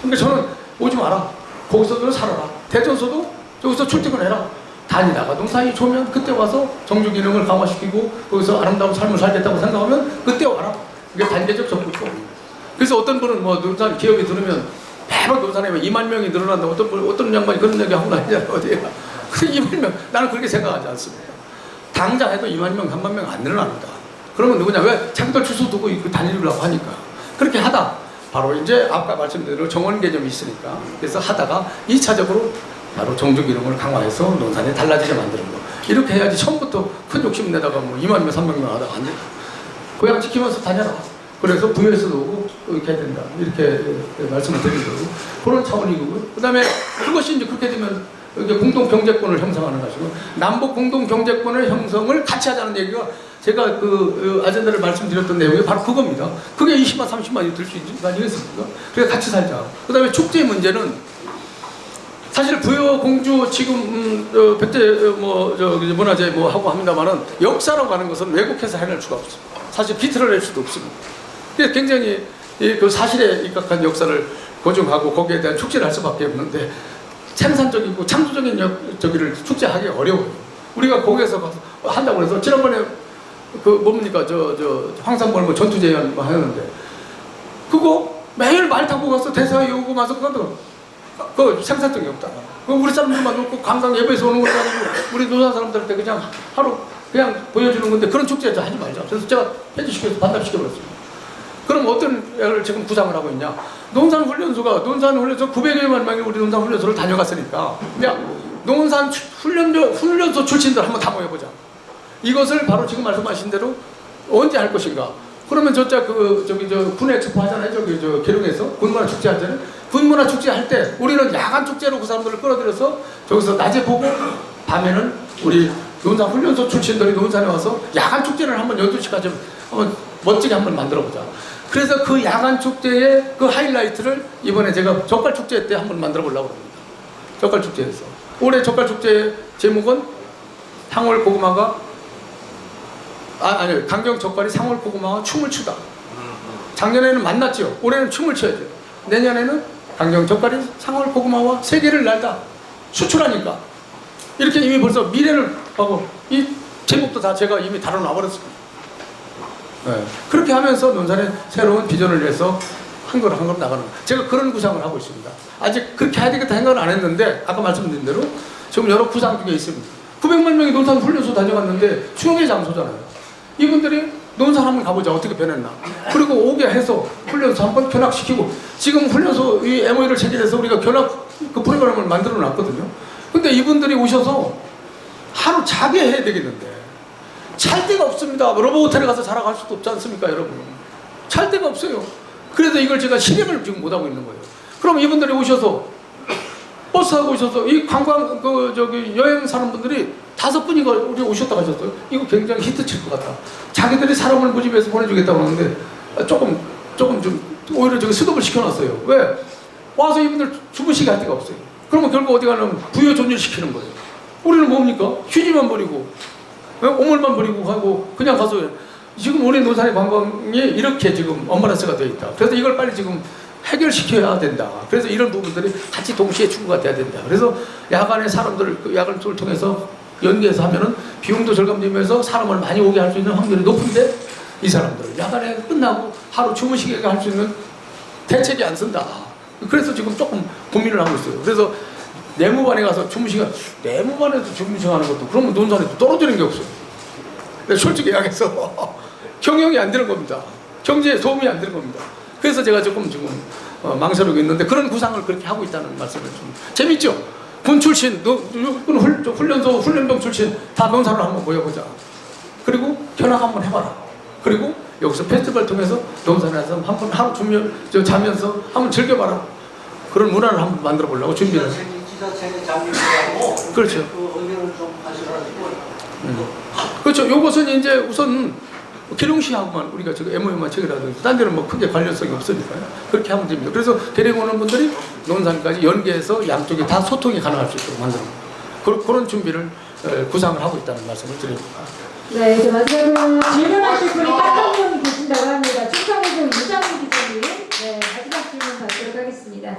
근데 저는 오지 마라. 거기서도 살아라. 대전서도 여기서 출퇴근해라. 다니다가 농사이 좋으면 그때 와서 정주 기능을 강화시키고 거기서 아름다운 삶을 살겠다고 생각하면 그때 와라. 이게 단계적 접근법입니다. 그래서 어떤 분은 뭐 논산 기업이 들으면 매번 논산에 2만 명이 늘어난다. 어떤 양반이 그런 얘기 하고 나냐 어디야. 그 2만 명 나는 그렇게 생각하지 않습니다. 당장 해도 2만 명, 3만 명 안 늘어납니다. 그러면 누구냐? 왜 자기들 주소 두고 다니려고 하니까 그렇게 하다. 바로 이제 아까 말씀드린 대로 정원 개념이 있으니까 그래서 하다가 2차적으로 바로 정주 기능을 강화해서 논산이 달라지게 만드는 거. 이렇게 해야지 처음부터 큰 욕심 내다가 뭐 2만 명, 3만 명 하다가 안 돼. 고향 지키면서 다녀라. 그래서 부여에서도 오고 이렇게 해야 된다. 이렇게 말씀을 드린 거고. 그런 차원이고요. 그 다음에 그것이 이제 그렇게 되면 이게 공동 경제권을 형성하는 것이고 남북 공동 경제권의 형성을 같이 하자는 얘기가 제가 그 아젠다를 말씀드렸던 내용이 바로 그겁니다. 그게 20만, 30만이 들 수 있는 거 아니겠습니까? 그래서 같이 살자. 그 다음에 축제 문제는 사실 부여 공주 지금 백제 뭐 문화재 뭐 하고 합니다만은 역사라고 하는 것은 왜곡해서 해낼 수가 없습니다. 사실 비틀어 낼 수도 없습니다. 그래서 굉장히 그 사실에 입각한 역사를 고증하고 거기에 대한 축제를 할 수밖에 없는데 생산적이고 창조적인 저기를 축제하기 어려워요. 우리가 거기에서 가서 한다고 해서 지난번에 그 뭡니까 저 황산벌 뭐 전투제연 뭐 하는데 그거 매일 말 타고 가서 대사 요구 가서 그 생산성이 없다. 그 우리 사람들만 놓고 관광 예배에서 오는 거 가지고 우리 노사 사람들한테 그냥 하루 그냥 보여주는 건데 그런 축제 하지 말자. 그래서 제가 폐지시켜서 반납시켜버렸습니다. 그럼 어떤 애를 지금 구상을 하고 있냐? 논산훈련소가 900여만 명이 우리 논산훈련소를 다녀갔으니까 야 논산 훈련소 출신들 한번 다 모여보자. 이것을 바로 지금 말씀하신 대로 언제 할 것인가? 그러면 군에 엑스포 하잖아요. 계룡에서 군문화 축제 하잖아요. 군문화 축제 할 때 우리는 야간 축제로 그 사람들을 끌어들여서 저기서 낮에 보고 밤에는 우리 논산 훈련소 출신들이 논산에 와서 야간 축제를 한번 12시까지 한번 멋지게 한번 만들어 보자. 그래서 그 야간 축제의 그 하이라이트를 이번에 제가 젓갈 축제 때 한번 만들어 보려고 합니다. 젓갈 축제에서. 올해 젓갈 축제의 제목은 상월 고구마가 강경 젓갈이 상월 고구마와 춤을 추다. 작년에는 만났죠. 올해는 춤을 춰야 돼요. 내년에는 강경 젓갈이 상월 고구마와 세계를 날다 수출하니까 이렇게 이미 벌써 미래를 하고 이 제목도 다 제가 이미 다뤄놔 버렸습니다. 네. 그렇게 하면서 논산의 새로운 비전을 위해서 한 걸음 한 걸음 나가는 거예요. 제가 그런 구상을 하고 있습니다. 아직 그렇게 해야 되겠다 생각은 안 했는데 아까 말씀드린 대로 지금 여러 구상 중에 있습니다. 900만 명이 논산 훈련소 다녀갔는데 추억의 장소잖아요. 이분들이 논산 한번 가보자 어떻게 변했나. 그리고 오게 해서 훈련소 한번 견학시키고 지금 훈련소 이 MOU를 체결해서 우리가 견학 그 프로그램을 만들어 놨거든요. 근데 이분들이 오셔서 하루 자게 해야 되겠는데 잘 데가 없습니다. 로봇 호텔에 가서 자러 갈 수도 없지 않습니까, 여러분? 잘 데가 없어요. 그래서 이걸 제가 실행을 지금 못하고 있는 거예요. 그럼 이분들이 오셔서 버스하고 오셔서 이 관광 여행 사는 분들이 5분이가 우리 오셨다 가셨어요. 이거 굉장히 히트 칠 것 같다. 자기들이 사람을 모집해서 보내주겠다고 하는데 조금 좀 오히려 저기 스톱을 시켜놨어요. 왜? 와서 이분들 주무시게 할 데가 없어요. 그러면 결국 어디 가면 부여 존율시키는 거예요. 우리는 뭡니까? 휴지만 버리고 오물만 버리고 가고 그냥 가서 지금 우리 논산의 관광이 이렇게 지금 엄마라스가 되어 있다. 그래서 이걸 빨리 지금 해결시켜야 된다. 그래서 이런 부분들이 같이 동시에 추구가 돼야 된다. 그래서 야간에 사람들을 야간을 통해서 연계해서 하면은 비용도 절감되면서 사람을 많이 오게 할 수 있는 확률이 높은데 이 사람들 야간에 끝나고 하루 주무시게 할 수 있는 대책이 안 쓴다. 그래서 지금 조금 고민을 하고 있어요. 그래서 내무반에 가서 내무반에서 주무시하는 것도 그러면 논산에도 떨어지는 게 없어요. 솔직히 이야기해서 경영이 안 되는 겁니다. 경제에 도움이 안 되는 겁니다. 그래서 제가 조금 지금 망설이고 있는데 그런 구상을 그렇게 하고 있다는 말씀을 좀 재밌죠? 군 출신, 훈련소 훈련병 출신 다 논산으로 한번 모여보자. 그리고 견학 한번 해봐라. 그리고 여기서 페스티벌 통해서 논산에서 한번 하루 자면서 한번 즐겨봐라. 그런 문화를 한번 만들어 보려고 준비를 했어요. 지자체 장님하고 그렇죠. 그 의견을 좀 하시라고. 그렇죠. 요것은 이제 우선 계룡시하고만 우리가 저기 MOU만 체결하든지 딴 데는 뭐 크게 관련성이 없으니까요. 그렇게 하면 됩니다. 그래서 데리고 오는 분들이 논산까지 연계해서 양쪽이 다 소통이 가능할 수 있도록 만드는 거예요. 그런 준비를 구상을 하고 있다는 말씀을 드립니다. 네, 이제 마지막으로 질문하실 분이 딱 한 분이 계신다고 합니다. 충청에서 이장훈 기자님, 네, 마지막 질문 받도록 하겠습니다.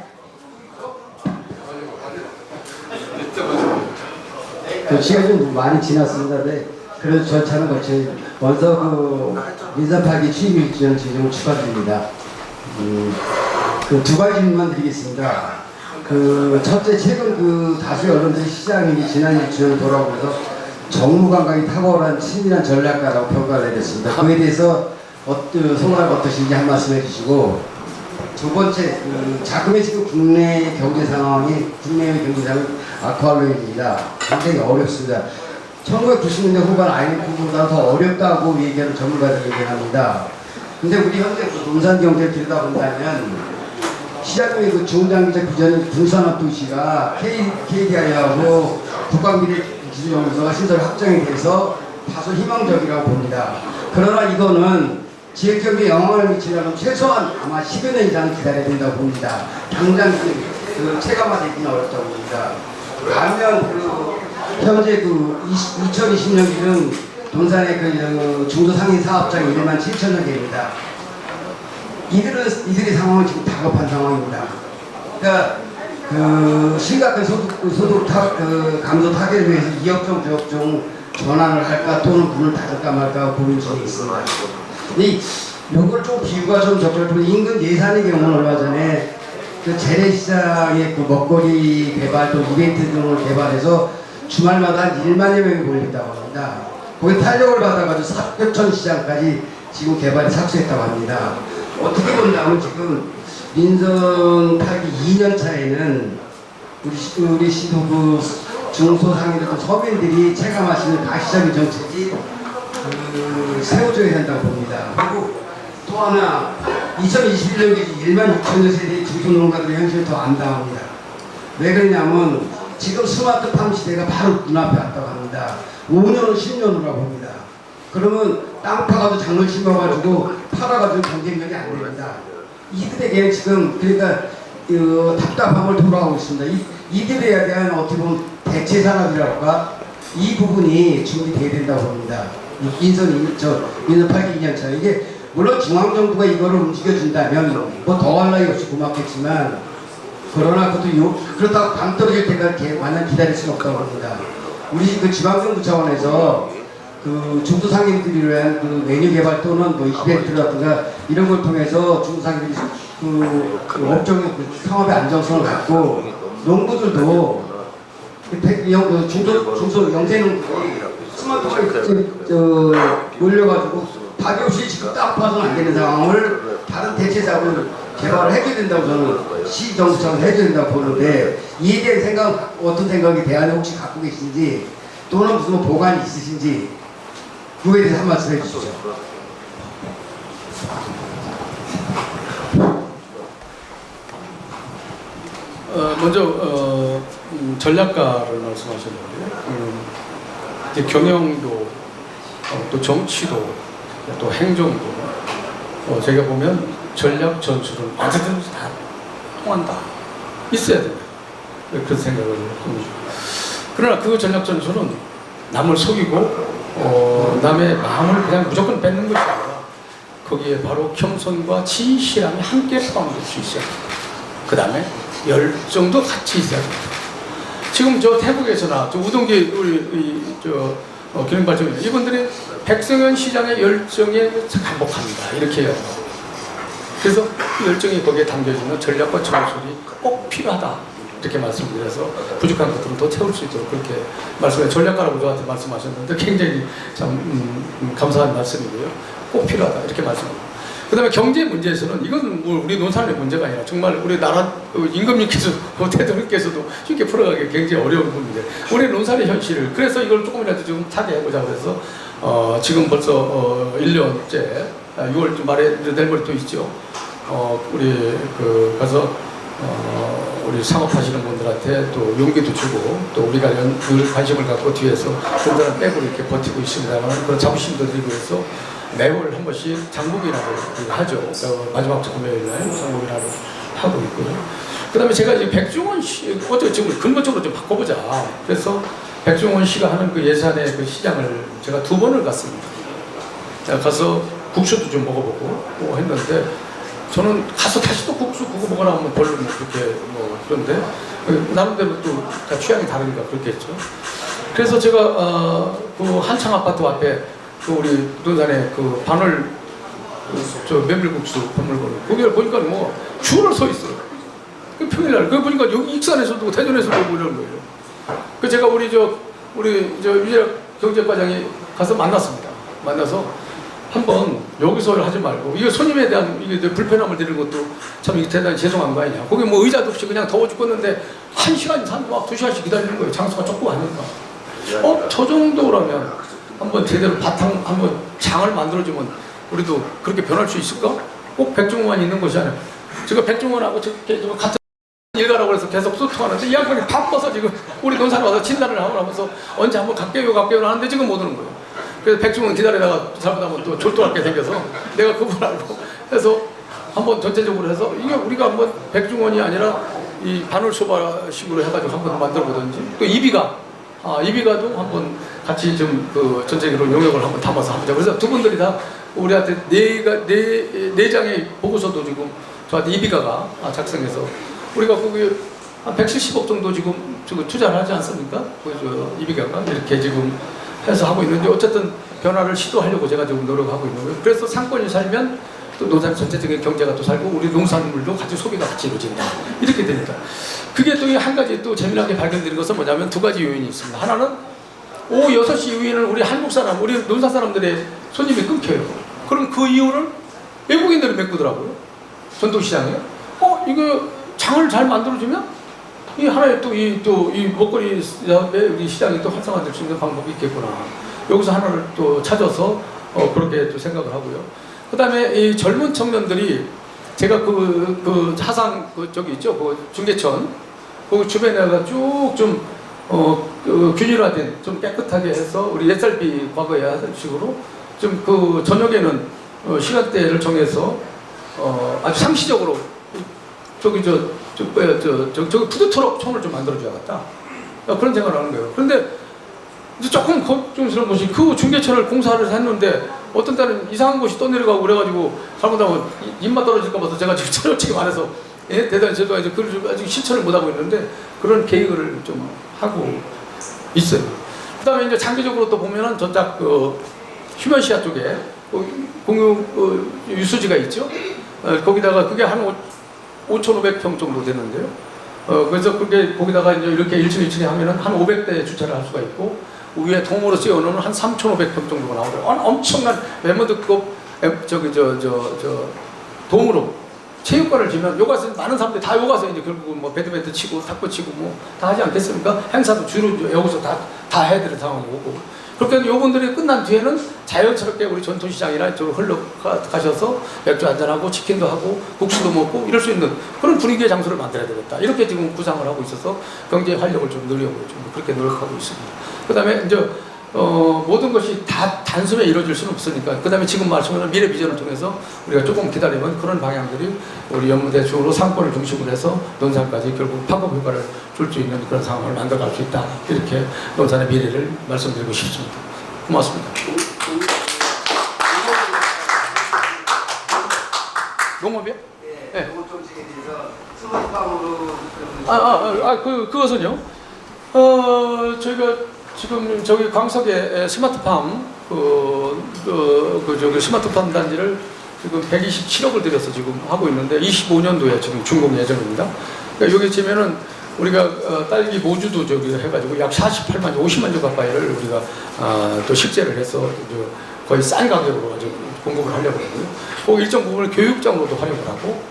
시간이 좀 많이 지났습니다. 네. 그래도 절차는 거쳐 먼저 민선 8기 취임 1주년 지정을 축하드립니다. 그 두 가지 질문만 드리겠습니다. 첫째, 최근 다수의 언론들이 시장님이 지난 1주년 돌아오면서 정무감각이 탁월한 친밀한 전략가라고 평가를 내렸습니다. 그에 대해서 소감이 어떠신지 한 말씀 해주시고, 두 번째, 자금의 지금 국내의 경제 상황이 악화하고 있습니다. 굉장히 어렵습니다. 1990년대 후반 IMF보다 더 어렵다고 얘기하는 전문가들 얘기합니다. 근데 우리 현재 논산 경제를 들여다본다면 시장님의 중장기적 비전인 분산업 도시가 KDI하고 국방비례기준연구소가 신설 확정이 돼서 다소 희망적이라고 봅니다. 그러나 이거는 지역경제에 영향을 미치려면 최소한 아마 10여 년 이상 기다려야 된다고 봅니다. 당장 체감화되기는 어렵다고 봅니다. 반면 현재 2020년에는 논산의 중소상인 사업장이 1만 7천여 개입니다. 이들의 상황은 지금 다급한 상황입니다. 그러니까 심각한 소득 감소 타결을 위해서 2업종, 조업종 전환을 할까 또는 문을 닫을까 말까 고민 중에 있습니다. 이걸 좀 비유가 좀 적절하면 인근 예산의 경우는 얼마 전에 재래시장의 먹거리 개발 또 이벤트 등을 개발해서 주말마다 한 1만여 명이 몰린다고 합니다. 거기 탄력을 받아가지고 사표천 시장까지 지금 개발에 착수했다고 합니다. 어떻게 본다면 지금 민선 8기 2년 차에는 우리 시도 중소상인들 또 서민들이 체감하시는 가시적인 정책이 세워져야 된다고 봅니다. 그리고 또 하나 2021년까지 1만 6천여 세대의 중소농가들의 현실을 더 안당합니다. 왜 그러냐면 지금 스마트팜 시대가 바로 눈앞에 왔다고 합니다. 5년은 10년으로 봅니다. 그러면 땅 파가지고 작물 심어가지고 팔아가지고 경쟁력이 안 됩니다. 이들에게 지금 그러니까 답답함을 돌아오고 있습니다. 이들에 대한 어떻게 보면 대체 산업이랄까 이 부분이 준비돼야 된다고 봅니다. 민선 8기 2년차 이게 물론 중앙정부가 이거를 움직여준다면 뭐 더할 나위 없이 고맙겠지만 그러나 그렇다고 방 떨어질 때까지 완전 기다릴 수는 없다고 합니다. 우리 그 지방정부 차원에서 그 중소상인들을 위한 그 메뉴 개발 또는 뭐 이벤트라든가 이런 걸 통해서 중소상인들이 그 업종의 그 상업의 안정성을 갖고 농부들도 중소 영세농들이 스마트폰에 몰려가지고 밥이 없이 지금 딱 봐서는 안 되는 상황을 다른 대체작을 개발을 해줘야 된다고 저는 시정부처럼 해줘야 된다고 보는데 이에 대한 생각 어떤 생각이 대안에 혹시 갖고 계신지 또는 무슨 보관이 있으신지 그거에 대해서 한 말씀 해주시죠. 먼저 전략가를 말씀하셨는데요. 이제 경영도 또 정치도 또 행정도 제가 보면 전략 전술은 어디든지 다 통한다. 있어야 된다. 그런 생각을 합니다. 그러나 그 전략 전술은 남을 속이고 남의 마음을 그냥 무조건 뺏는 것이 아니라 거기에 바로 겸손과 진실함이 함께 포함될 수 있어야 됩니다. 그 다음에 열정도 같이 있어야 됩니다. 지금 저 태국에서나 저 우동기 우리 기능발전 이분들이 백성현 시장의 열정에 감복합니다. 이렇게 해요. 그래서 그 열정이 거기에 담겨지는 전략과 전술이 꼭 필요하다. 이렇게 말씀드려서 부족한 것들은 더 채울 수 있도록 그렇게 말씀해 전략가라고 저한테 말씀하셨는데 굉장히 참 감사한 말씀이고요. 꼭 필요하다. 이렇게 말씀합니다. 그 다음에 경제 문제에서는 이건 뭐 우리 논산의 문제가 아니라 정말 우리 나라 임금님께서 대통령께서도 쉽게 풀어가기 굉장히 어려운 부분인데 우리 논산의 현실을 그래서 이걸 조금이라도 좀 타개해보자고 해서 지금 벌써 1년째 6월 말에 내일 모레 또 있죠. 우리 가서 우리 상업하시는 분들한테 또 용기도 주고 또 우리가 늘 관심을 갖고 뒤에서 분들은 백으로 이렇게 버티고 있습니다만 그런 자부심도 드리고 해서 매월 한 번씩 장국이라고 하죠. 마지막 주 금요일날 장국이라고 하고 있고요. 그 다음에 제가 이제 백종원 씨, 어떻게 지금 근본적으로 좀 바꿔보자. 그래서 백종원 씨가 하는 그 예산의 그 시장을 제가 2번을 갔습니다. 가서 국수도 좀 먹어보고 했는데 저는 가서 다시 또 국수 그거 먹으라 하면 별로 그렇게 그런데 나름대로 또 다 취향이 다르니까 그렇겠죠. 그래서 제가 그 한창 아파트 앞에 그 우리 논산에 그 바늘 저 메밀국수 건물거리 거기를 보니까 뭐 줄을 서 있어요. 그 평일날 그거 보니까 여기 익산에서도 대전에서도 오고 이런 거예요. 그 제가 우리 유재학 경제과장이 가서 만났습니다. 만나서 한번 여기서 하지 말고 이게 손님에 대한 이게 불편함을 드리는 것도 참 이게 대단히 죄송한 거 아니냐. 거기 뭐 의자도 없이 그냥 더워 죽겠는데 1시간 이상 막 2시간씩 기다리는 거예요. 장소가 좁고 하니까. 저 정도라면 한번 제대로 바탕 한번 장을 만들어주면 우리도 그렇게 변할 수 있을까? 꼭 백종원만 있는 것이 아니라 제가 백종원하고 같은 일가라고 해서 계속 소통하는데 이 양반이 바빠서 지금 우리 논산에 와서 진단을 하면서 언제 한번 갈게요 하는데 지금 못 오는 거예요. 그래서 백종원 기다리다가 잘못하면 또 졸도할 게 생겨서 내가 그걸 알고 해서 한번 전체적으로 해서 이게 우리가 한번 백종원이 아니라 이 바늘소바식으로 해가지고 한번 만들어 보든지 또 이비가도 한번 같이 좀 그 전체적으로 용역을 한번 담아서 하자. 그래서 두 분들이 다 우리한테 네 장의 보고서도 지금 저한테 이비가가 작성해서 우리가 거기 한 170억 정도 지금 투자를 하지 않습니까? 그 이비가가 이렇게 지금 해서 하고 있는데 어쨌든 변화를 시도하려고 제가 지금 노력하고 있는 거예요. 그래서 상권이 살면 또 논산 전체적인 경제가 또 살고 우리 농산물도 같이 소비가 같이 이루어진다. 이렇게 됩니다. 그게 또 한 가지 또 재미나게 발견되는 것은 뭐냐면 2가지 요인이 있습니다. 하나는 오후 6시 이후에는 우리 한국 사람, 우리 논산 사람들의 손님이 끊겨요. 그럼 그 이유를 외국인들이 메꾸더라고요. 전통시장에. 이거 장을 잘 만들어주면 이 하나의 또 이 먹거리 우리 시장이 또 활성화될 수 있는 방법이 있겠구나. 여기서 하나를 또 찾아서 그렇게 또 생각을 하고요. 그 다음에 이 젊은 청년들이 제가 그 하상 저기 있죠, 그 중계천 그 주변에가 쭉 좀 균일화된 좀 깨끗하게 해서 우리 SRB 과거에 하던 식으로 좀 그 저녁에는 시간대를 정해서 아주 상시적으로 저기 푸드트럭 촌을 좀 만들어줘야겠다. 그런 생각을 하는 거예요. 그런데 이제 조금 걱정스러운 것이 그 중계천을 공사를 했는데 어떤 때는 이상한 곳이 떠내려가고 그래가지고 잘못하면 입맛 떨어질까 봐서 제가 지금 촬영 지금 안에서 예? 대단히 저도 아직 그걸 좀 아직 실천을 못 하고 있는데 그런 계획을 좀 하고 있어요. 그다음에 이제 장기적으로 또 보면은 저쪽 그 휴먼시아 쪽에 공유 유수지가 있죠. 거기다가 그게 한 5,500평 정도 되는데요. 그래서 그게 거기다가 이제 이렇게 1층 2층에 하면은 한 500대 주차를 할 수가 있고 위에 통으로 씌워놓으면 한 3,500평 정도가 나오더라고요. 엄청난 웨머드급 돔으로 체육관을 지면 요가서 많은 사람들이 다 요가서 이제 결국은 뭐 배드민턴 치고 탁구 치고 뭐 다 하지 않겠습니까? 행사도 주로 여기서 다 해야 되는 상황이 오고 그렇게 요분들이 끝난 뒤에는 자연스럽게 우리 전통시장이나 이쪽으로 흘러가셔서 맥주 한잔하고 치킨도 하고 국수도 먹고 이럴 수 있는 그런 분위기의 장소를 만들어야 되겠다. 이렇게 지금 구상을 하고 있어서 경제 활력을 좀 늘려고 좀 그렇게 노력하고 있습니다. 그 다음에 이제 모든 것이 다 단숨에 이루어질 수는 없으니까 그 다음에 지금 말씀하신 미래 비전을 통해서 우리가 조금 기다리면 그런 방향들이 우리 연무대 주로 상권을 중심으로 해서 논산까지 결국 파급 효과를 줄 수 있는 그런 상황을 만들어갈 수 있다. 이렇게 논산의 미래를 말씀드리고 싶습니다. 고맙습니다. 농업이요? 예, 농업 정책에 대해서 스마트팜으로 그것은요. 저희가 지금 저기 광석에 스마트팜 저기 스마트팜 단지를 지금 127억을 들여서 지금 하고 있는데 25년도에 지금 준공 예정입니다. 그러니까 여기 지면은 우리가 딸기 모주도 저기 해가지고 약 48만 50만 주 가까이를 우리가 또 식재를 해서 거의 싼 가격으로 지금 공급을 하려고 하고요. 그 일정 부분을 교육장으로도 활용을 하고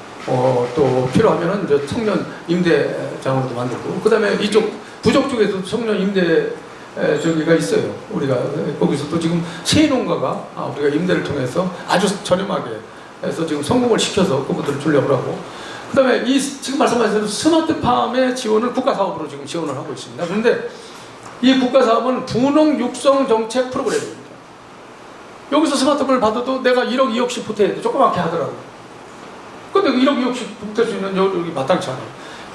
또 필요하면은 이제 청년 임대장으로도 만들고 그다음에 이쪽 부족 쪽에도 청년 임대 저기가 있어요. 우리가 거기서 또 지금 새 농가가 우리가 임대를 통해서 아주 저렴하게 해서 지금 성공을 시켜서 그분들을 주려고 하고 그 다음에 이 지금 말씀하신 스마트팜의 지원을 국가사업으로 지금 지원을 하고 있습니다. 그런데 이 국가사업은 분홍 육성 정책 프로그램입니다. 여기서 스마트팜을 받아도 내가 1억 2억씩 보태야 돼. 조그맣게 하더라고요. 근데 1억 2억씩 보탤 수 있는 여기 마땅치 않아요.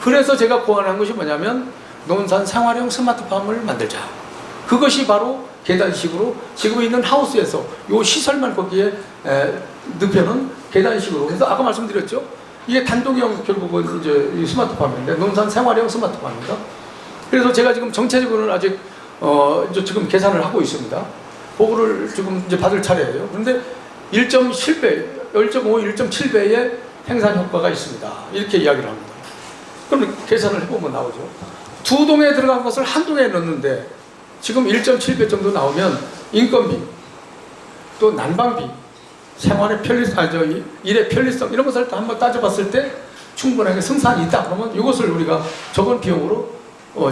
그래서 제가 고안한 것이 뭐냐면 논산 생활형 스마트팜을 만들자. 그것이 바로 계단식으로 지금 있는 하우스에서 요 시설만 거기에 눕혀놓은 계단식으로. 그래서 아까 말씀드렸죠. 이게 단독형 결국은 이제 이 스마트팜인데 논산 생활형 스마트팜입니다. 그래서 제가 지금 정체적으로는 아직 이제 지금 계산을 하고 있습니다. 보고를 지금 이제 받을 차례예요. 그런데 1.7배, 1.5, 1.7배의 생산 효과가 있습니다. 이렇게 이야기를 합니다. 그럼 계산을 해보면 나오죠. 두 동에 들어간 것을 한 동에 넣는데 지금 1.7배 정도 나오면 인건비, 또 난방비, 생활의 편리성, 일의 편리성 이런 것을 한번 따져봤을 때 충분하게 생산이 있다. 그러면 이것을 우리가 적은 비용으로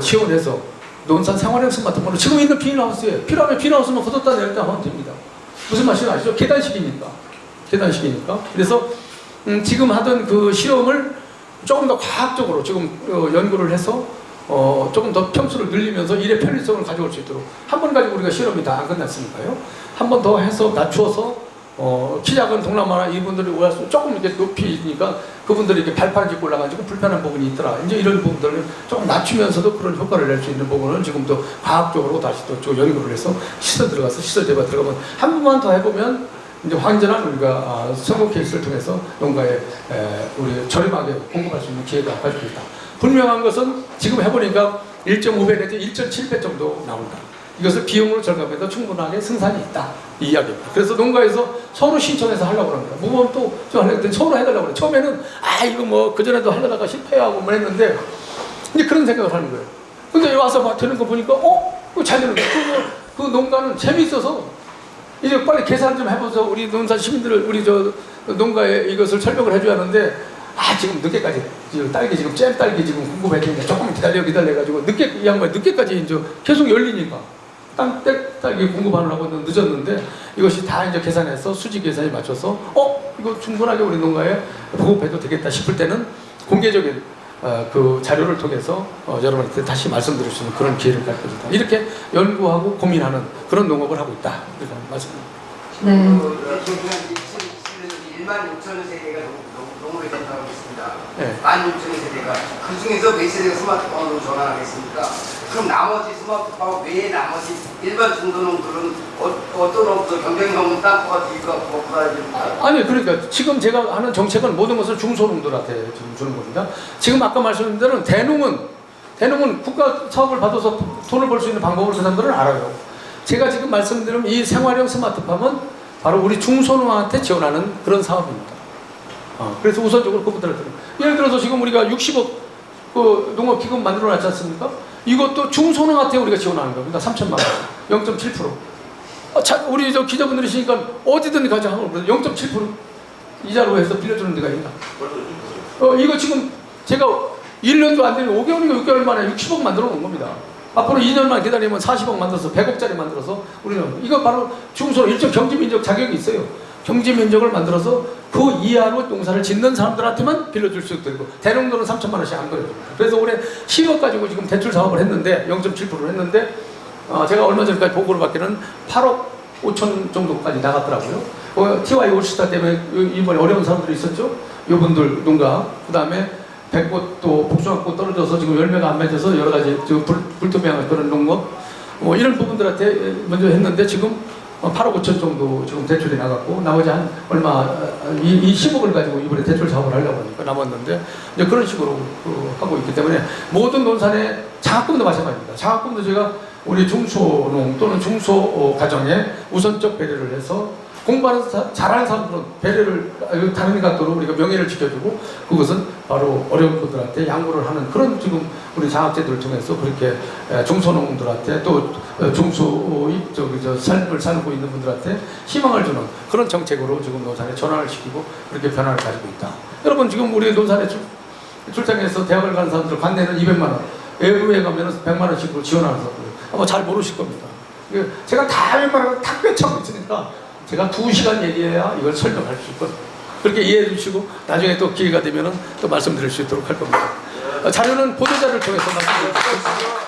지원해서 논산 생활형 스마트폰으로 지금 있는 비닐하우스에 필요하면 비닐하우스만 걷었다 내렸다 하면 됩니다. 무슨 말인지 아시죠? 계단식이니까. 그래서 지금 하던 그 실험을 조금 더 과학적으로 지금 연구를 해서 조금 더 평수를 늘리면서 일의 편리성을 가져올 수 있도록 한 번 가지고 우리가 실험이 다 안 끝났으니까요. 한 번 더 해서 낮추어서 키 작은 동남아나 이분들이 올라서 조금 이렇게 높이니까 그분들이 이렇게 발판을 짚고 올라가지고 불편한 부분이 있더라. 이제 이런 부분들을 조금 낮추면서도 그런 효과를 낼 수 있는 부분을 지금 또 과학적으로 다시 또 연구를 해서 시설 들어가서 시설 대박 들어가면 한 번만 더 해보면 이제 완전한 우리가 성공 케이스를 통해서 농가에 우리 저렴하게 공급할 수 있는 기회가 가지고 있다. 분명한 것은 지금 해보니까 1.5배 내지 1.7배 정도 나온다. 이것을 비용으로 절감해서 충분하게 생산이 있다. 이 이야기입니다. 그래서 농가에서 서로 신청해서 하려고 합니다. 모범도 좀 하려고 했더니 서로 해달라고 그래요. 처음에는 이거 뭐 그전에도 하려다가 실패하고 뭐 했는데 이제 그런 생각을 하는 거예요. 근데 와서 되는 거 보니까 그거 잘 되는 거예요. 그 농가는 재미있어서 이제 빨리 계산 좀 해보서 우리 논산 시민들을 우리 저 농가에 이것을 설명을 해줘야 하는데 지금 늦게까지 지금 딸기 지금 잼 딸기 지금 공급했는데 조금 기다려가지고 이 양반 늦게까지 이제 계속 열리니까 딸기 공급하느라고 늦었는데 이것이 다 이제 계산해서 수지 계산에 맞춰서 이거 충분하게 우리 농가에 보급해도 되겠다 싶을 때는 공개적인 그 자료를 통해서 여러분한테 다시 말씀드릴 수 있는 그런 기회를 갖게 된다. 이렇게 연구하고 고민하는 그런 농업을 하고 있다. 이렇게 말씀드립니다. 네. 1만 6천 세대가 농업에 전환하고 있습니다. 네. 1만 6천 세대가 그 중에서 몇 세대가 스마트폰으로 전환하겠습니까? 그럼 나머지 스마트폰 외에 나머지 일반 중소농들은 어떤 업소 경쟁이 없는 땅콩가 뒤가 뭐 받아야 됩니까? 아니 그러니까 지금 제가 하는 정책은 모든 것을 중소농들한테 지금 주는 겁니다. 지금 아까 말씀드린 대로 대농은 국가 사업을 받아서 돈을 벌 수 있는 방법을 그 사람들은 알아요. 제가 지금 말씀드린 이 생활형 스마트팜은 바로 우리 중소농한테 지원하는 그런 사업입니다. 그래서 우선적으로 그분들한테 예를 들어서 지금 우리가 60억 그 농업기금 만들어 놨지 않습니까? 이것도 중소농한테 우리가 지원하는 겁니다. 3천만 원, 0.7%. 우리 저 기자분들이시니까 어디든 가자 하면 0.7% 이자로 해서 빌려주는 데가 있나? 이거 지금 제가 1년도 안 되는 5개월인가 6개월 만에 60억 만들어 놓은 겁니다. 앞으로 2년만 기다리면 40억 만들어서 100억짜리 만들어서 우리는 이거 바로 중소농 일정 경제민족 자격이 있어요. 경제민족을 만들어서 그 이하로 농사를 짓는 사람들한테만 빌려줄 수 있도록 대농들은 3천만 원씩 안 걸려요. 그래서 올해 10억 가지고 지금 대출 사업을 했는데 0.7%를 했는데 제가 얼마 전까지 보고를 받기는 8억 5천 정도까지 나갔더라고요. TY 올스타 때문에 이번에 어려운 사람들이 있었죠. 이분들 농가 그 다음에 백꽃도 복숭아꽃 떨어져서 지금 열매가 안 맺어서 여러 가지 지금 불투명한 그런 농업 이런 부분들한테 먼저 했는데 지금 8억 5천 정도 지금 대출이 나갔고 나머지 한 얼마 이 10억을 가지고 이번에 대출 사업을 하려고 하니까 남았는데 이제 그런 식으로 하고 있기 때문에 모든 농산의 장학금도 마찬가지입니다. 장학금도 제가 우리 중소농 또는 중소 가정에 우선적 배려를 해서 공부하는 잘하는 사람들은 배려를 다른 각도로 우리가 명예를 지켜주고 그것은 바로 어려운 분들한테 양보를 하는 그런 지금 우리 장학제도를 통해서 그렇게 중소농들한테 또 삶을 살고 있는 분들한테 희망을 주는 그런 정책으로 지금 노산에 전환을 시키고 그렇게 변화를 가지고 있다. 여러분 지금 우리 노산에 출장에서 대학을 가는 사람들 관내는 200만 원, 외부에 가면 100만 원씩으로 지원하는 사람들 아마 잘 모르실 겁니다. 제가 다 웬만하면 탁 꿰차고 있으니까 제가 2시간 얘기해야 이걸 설명할 수 있거든요. 그렇게 이해해 주시고 나중에 또 기회가 되면 또 말씀드릴 수 있도록 할 겁니다. 자료는 보도자를 통해서 말씀드리겠습니다.